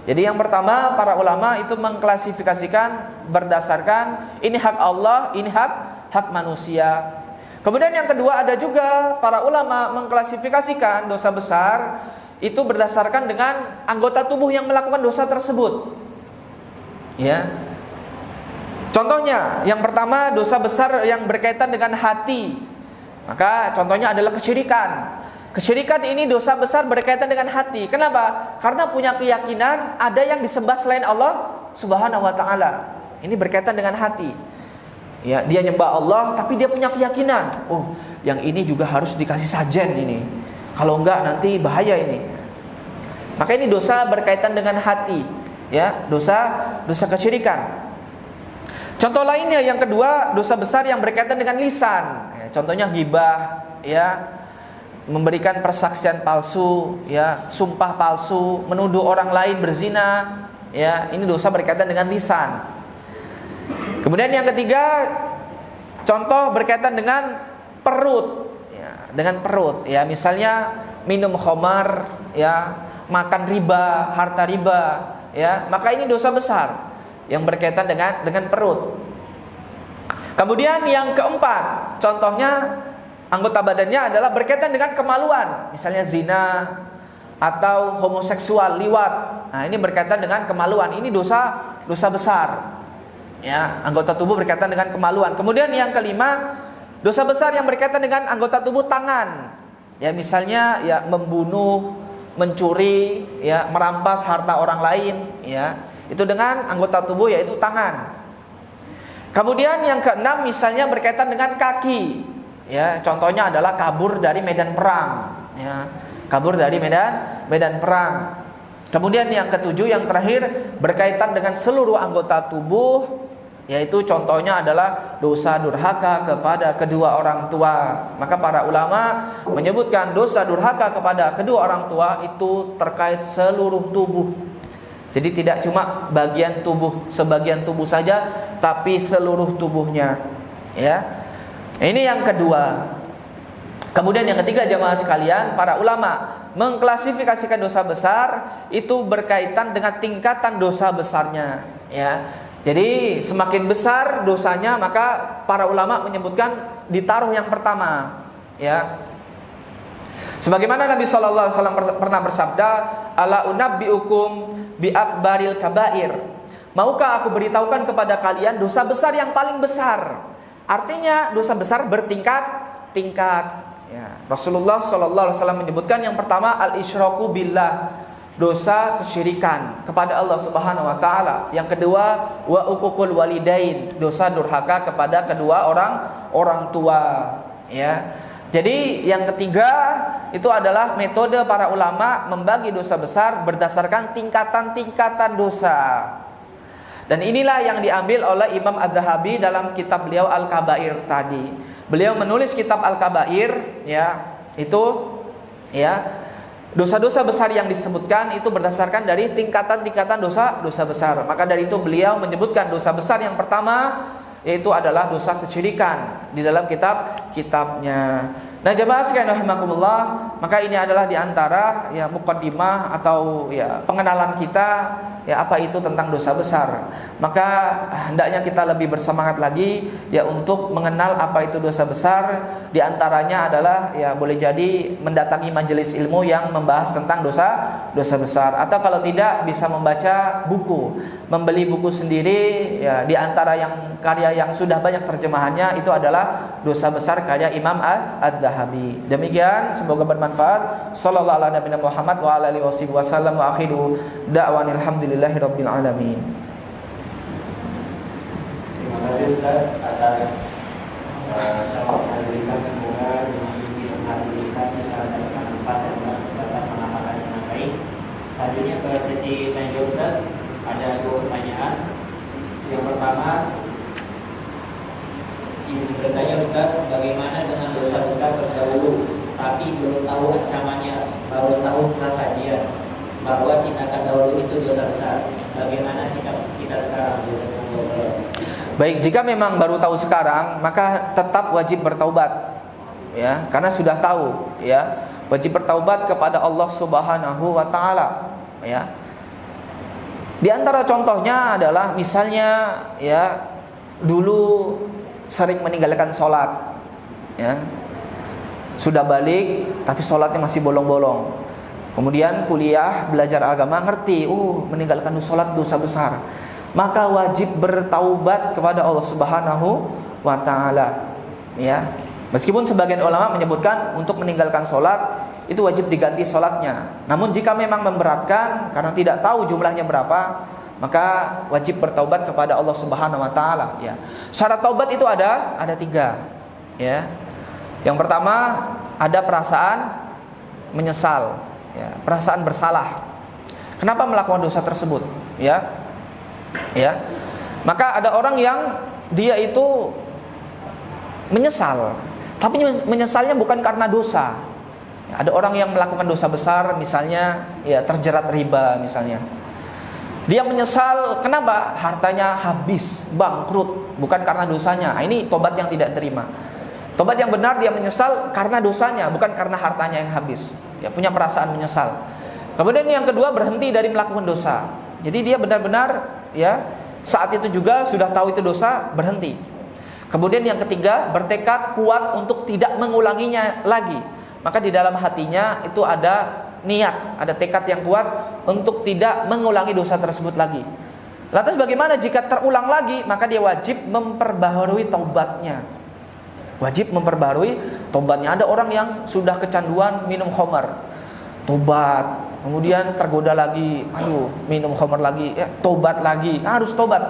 Jadi yang pertama, para ulama itu mengklasifikasikan berdasarkan ini hak Allah, ini hak manusia. Kemudian yang kedua, ada juga para ulama mengklasifikasikan dosa besar itu berdasarkan dengan anggota tubuh yang melakukan dosa tersebut. Ya. Contohnya, yang pertama dosa besar yang berkaitan dengan hati. Maka contohnya adalah kesyirikan. Kesyirikan ini dosa besar berkaitan dengan hati. Kenapa? Karena punya keyakinan ada yang disembah selain Allah Subhanahu wa taala. Ini berkaitan dengan hati. Ya, dia nyembah Allah tapi dia punya keyakinan, oh, yang ini juga harus dikasih sajen ini. Kalau enggak nanti bahaya ini. Maka ini dosa berkaitan dengan hati. Ya, dosa kesyirikan. Contoh lainnya yang kedua, dosa besar yang berkaitan dengan lisan. Ya, contohnya ghibah, ya, memberikan persaksian palsu, ya, sumpah palsu, menuduh orang lain berzina, ya, ini dosa berkaitan dengan lisan. Kemudian yang ketiga, contoh berkaitan dengan perut, ya, dengan perut, ya, misalnya minum khamar, ya, makan riba, harta riba, ya, maka ini dosa besar yang berkaitan dengan perut. Kemudian yang keempat, contohnya anggota badannya adalah berkaitan dengan kemaluan, misalnya zina atau homoseksual, liwat. Nah, ini berkaitan dengan kemaluan. Ini dosa besar. Ya, anggota tubuh berkaitan dengan kemaluan. Kemudian yang kelima, dosa besar yang berkaitan dengan anggota tubuh tangan. Ya, misalnya ya membunuh, mencuri, ya merampas harta orang lain, ya. Itu dengan anggota tubuh yaitu tangan. Kemudian yang keenam misalnya berkaitan dengan kaki. Ya, contohnya adalah kabur dari medan perang, ya. Kabur dari medan perang. Kemudian yang ketujuh, yang terakhir, berkaitan dengan seluruh anggota tubuh, yaitu contohnya adalah dosa durhaka kepada kedua orang tua. Maka para ulama menyebutkan dosa durhaka kepada kedua orang tua itu terkait seluruh tubuh. Jadi tidak cuma bagian tubuh, sebagian tubuh saja, tapi seluruh tubuhnya. Ya. Ini yang kedua. Kemudian yang ketiga, jamaah sekalian, para ulama mengklasifikasikan dosa besar itu berkaitan dengan tingkatan dosa besarnya, ya. Jadi semakin besar dosanya, maka para ulama menyebutkan ditaruh yang pertama, ya. Sebagaimana Nabi SAW pernah bersabda, ala unabbiukum bi akbaril kabair. Maukah aku beritahukan kepada kalian dosa besar yang paling besar? Artinya dosa besar bertingkat-tingkat. Ya. Rasulullah SAW menyebutkan yang pertama al-isyraku billah, dosa kesyirikan kepada Allah Subhanahu wa taala. Yang kedua wa uququl walidain, dosa durhaka kepada kedua orang tua, ya. Jadi yang ketiga itu adalah metode para ulama membagi dosa besar berdasarkan tingkatan-tingkatan dosa. Dan inilah yang diambil oleh Imam Az-Zahabi dalam kitab beliau Al-Kabair tadi. Beliau menulis kitab Al-Kabair, ya, itu, ya, dosa-dosa besar yang disebutkan itu berdasarkan dari tingkatan-tingkatan dosa besar. Maka dari itu beliau menyebutkan dosa besar yang pertama yaitu adalah dosa kesyirikan di dalam kitabnya. Nah, jemaah sekalian rahimakumullah, maka ini adalah diantara ya muqaddimah atau ya pengenalan kita ya apa itu tentang dosa besar. Maka hendaknya kita lebih bersemangat lagi ya untuk mengenal apa itu dosa besar. Di antaranya adalah ya boleh jadi mendatangi majelis ilmu yang membahas tentang dosa besar, atau kalau tidak bisa membaca buku, membeli buku sendiri ya. Di antara yang karya yang sudah banyak terjemahannya itu adalah dosa besar karya Imam Az-Zahabi. Demikian, semoga bermanfaat. Sallallahu alaihi Muhammad wa ala alihi wasallam wa akhiru da'wanil hamdulillahirabbil alamin. Ustaz atas berikan semoga dengan dihabilitas misalnya manfaat dan dapat mengamalkan dengan baik. Selanjutnya ke sesi tanya Ustaz, ada 2 pertanyaan. Yang pertama, ingin bertanya Ustaz, bagaimana dengan dosa besar terdahulu tapi belum tahu ancamannya, baru tahu setelah kajian bahwa tindakan dahulu itu dosa besar. Bagaimana sikap kita sekarang? Baik, jika memang baru tahu sekarang, maka tetap wajib bertaubat, ya, karena sudah tahu, ya, wajib bertaubat kepada Allah Subhanahu wa taala, ya. Di antara contohnya adalah misalnya, ya, dulu sering meninggalkan sholat, ya, sudah balik tapi sholatnya masih bolong-bolong. Kemudian kuliah belajar agama, ngerti, meninggalkan sholat dosa besar, maka wajib bertaubat kepada Allah Subhanahu wa taala, ya. Meskipun sebagian ulama menyebutkan untuk meninggalkan sholat itu wajib diganti sholatnya. Namun jika memang memberatkan karena tidak tahu jumlahnya berapa, maka wajib bertaubat kepada Allah Subhanahu wa taala, ya. Syarat taubat itu ada 3, ya. Yang pertama, ada perasaan menyesal, ya, perasaan bersalah. Kenapa melakukan dosa tersebut, ya? Ya, maka ada orang yang dia itu menyesal, tapi menyesalnya bukan karena dosa. Ya, ada orang yang melakukan dosa besar, misalnya, ya, terjerat riba, misalnya. Dia menyesal, kenapa? Hartanya habis, bangkrut, bukan karena dosanya. Ini tobat yang tidak terima. Tobat yang benar, dia menyesal karena dosanya, bukan karena hartanya yang habis. Ya, punya perasaan menyesal. Kemudian yang kedua, berhenti dari melakukan dosa. Jadi dia benar-benar, ya, saat itu juga sudah tahu itu dosa, berhenti. Kemudian yang ketiga, bertekad kuat untuk tidak mengulanginya lagi. Maka di dalam hatinya itu ada niat, ada tekad yang kuat untuk tidak mengulangi dosa tersebut lagi. Lantas bagaimana jika terulang lagi? Maka dia wajib memperbaharui taubatnya. Wajib memperbaharui taubatnya. Ada orang yang sudah kecanduan minum khamar, tobat. Kemudian tergoda lagi, minum khamar lagi, ya, tobat lagi. Harus tobat,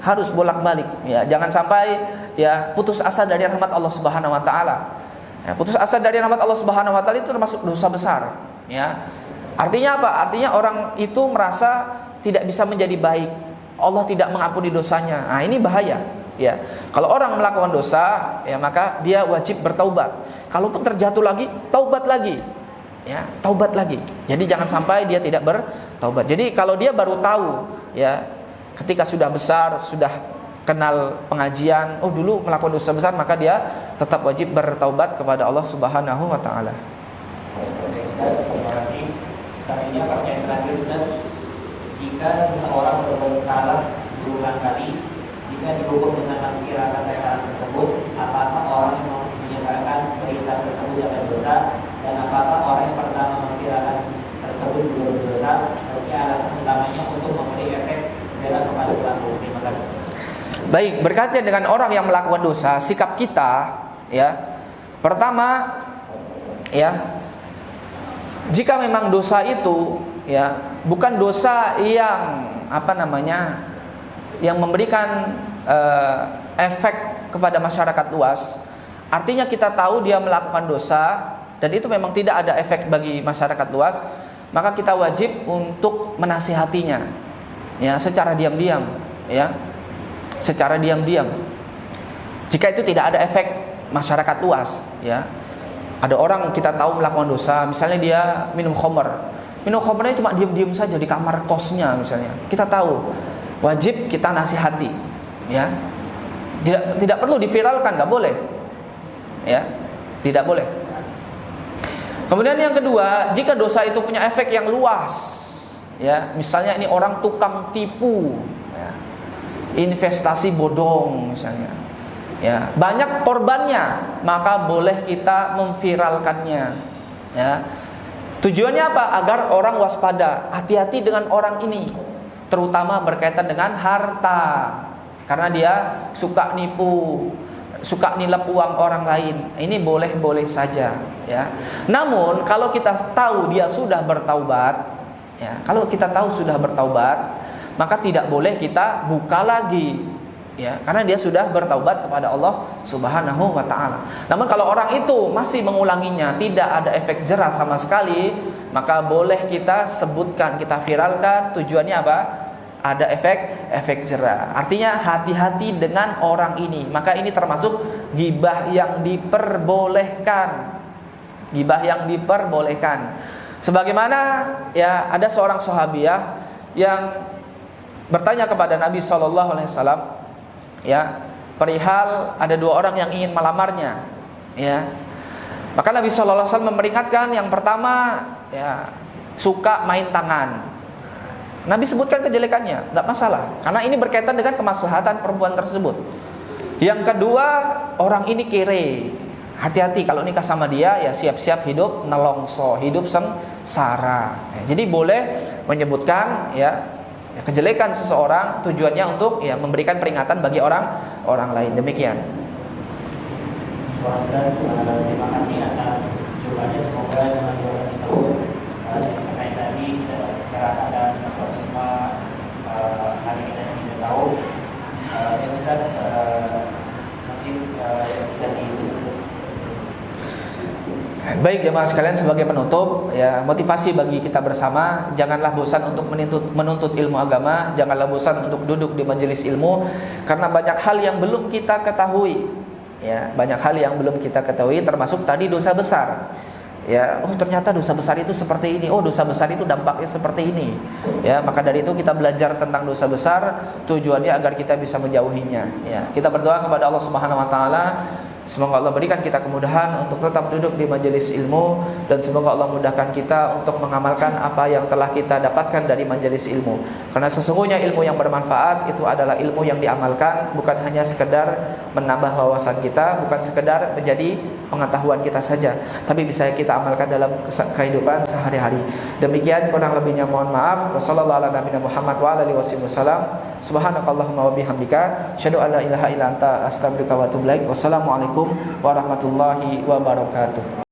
harus bolak-balik, ya. Jangan sampai, ya, putus asa dari rahmat Allah Subhanahu wa taala. Ya, putus asa dari rahmat Allah Subhanahu wa taala itu termasuk dosa besar, ya. Artinya apa? Artinya orang itu merasa tidak bisa menjadi baik. Allah tidak mengampuni dosanya. Nah, ini bahaya, ya. Kalau orang melakukan dosa, ya, maka dia wajib bertaubat. Kalaupun terjatuh lagi, taubat lagi. Ya, taubat lagi. Jadi jangan sampai dia tidak bertaubat. Jadi kalau dia baru tahu, ya, ketika sudah besar, sudah kenal pengajian, dulu melakukan dosa besar, maka dia tetap wajib bertaubat kepada Allah Subhanahu wa taala. Terima kasih. Selanjutnya pertanyaan terakhir, Ustaz. Jika seseorang berbuat salah berulang kali, jika dihukum dengan mengira-kira kesalahan tersebut, apakah orang yang menyatakan perintah tersebut adalah dosa? Dan apakah orang yang pertama memviralkan tersebut juga berdosa? Berarti alasan utamanya untuk memberi efek bela kepada pelaku. Terima kasih. Baik, berkaitan dengan orang yang melakukan dosa, sikap kita, ya, pertama, ya, jika memang dosa itu, ya, bukan dosa yang yang memberikan efek kepada masyarakat luas, artinya kita tahu dia melakukan dosa dan itu memang tidak ada efek bagi masyarakat luas, maka kita wajib untuk menasihatinya, ya, secara diam-diam, ya, secara diam-diam. Jika itu tidak ada efek masyarakat luas, ya, ada orang kita tahu melakukan dosa, misalnya dia minum khamar, minum khamarnya cuma diam-diam saja di kamar kosnya, misalnya, kita tahu, wajib kita nasihati, ya, tidak perlu diviralkan, nggak boleh, ya, tidak boleh. Kemudian yang kedua, jika dosa itu punya efek yang luas, ya, misalnya ini orang tukang tipu, ya, investasi bodong misalnya, ya, banyak korbannya, maka boleh kita memviralkannya, ya. Tujuannya apa? Agar orang waspada, hati-hati dengan orang ini, terutama berkaitan dengan harta, karena dia suka nipu, suka nilep uang orang lain. Ini boleh-boleh saja, ya. Namun kalau kita tahu dia sudah bertaubat, ya, kalau kita tahu sudah bertaubat, maka tidak boleh kita buka lagi, ya, karena dia sudah bertaubat kepada Allah Subhanahu wa taala. Namun kalau orang itu masih mengulanginya, tidak ada efek jerah sama sekali, maka boleh kita sebutkan, kita viralkan. Tujuannya apa? Ada efek jerah. Artinya hati-hati dengan orang ini. Maka ini termasuk ghibah yang diperbolehkan. Ghibah yang diperbolehkan. Sebagaimana ya ada seorang sahabiah yang bertanya kepada Nabi SAW, ya, perihal ada dua orang yang ingin melamarnya, ya. Maka Nabi SAW memperingatkan, yang pertama, ya, suka main tangan. Nabi sebutkan kejelekannya, nggak masalah, karena ini berkaitan dengan kemaslahatan perempuan tersebut. Yang kedua, orang ini kere. Hati-hati kalau nikah sama dia, ya siap-siap hidup nelongso, hidup sengsara. Jadi boleh menyebutkan ya kejelekan seseorang, tujuannya untuk ya memberikan peringatan bagi orang lain. Demikian. Terima kasih atas jawabannya. Semoga dengan jawaban tersebut terkait tadi keadaan semua hari kita tidak tahu. Yang Ustaz mungkin bisa diusul. Baik jemaah sekalian, sebagai penutup ya, motivasi bagi kita bersama, janganlah bosan untuk menuntut ilmu agama, janganlah bosan untuk duduk di majelis ilmu, karena banyak hal yang belum kita ketahui. Ya, banyak hal yang belum kita ketahui, termasuk tadi dosa besar. Ya, oh ternyata dosa besar itu seperti ini. Oh, dosa besar itu dampaknya seperti ini. Ya, maka dari itu kita belajar tentang dosa besar, tujuannya agar kita bisa menjauhinya. Ya, kita berdoa kepada Allah Subhanahu wa taala, semoga Allah berikan kita kemudahan untuk tetap duduk di majelis ilmu, dan semoga Allah mudahkan kita untuk mengamalkan apa yang telah kita dapatkan dari majelis ilmu. Karena sesungguhnya ilmu yang bermanfaat itu adalah ilmu yang diamalkan, bukan hanya sekedar menambah wawasan kita, bukan sekedar menjadi pengetahuan kita saja, tapi bisa kita amalkan dalam kehidupan sehari-hari. Demikian, kurang lebihnya mohon maaf. Wassallallahu ala nabiyina Muhammad wa ala alihi wasallam. Subhanakallahumma wa bihamdika, asyhadu an la ilaha illa anta, astaghfiruka wa atubu ilaik. Wassalamualaikum warahmatullahi wabarakatuh.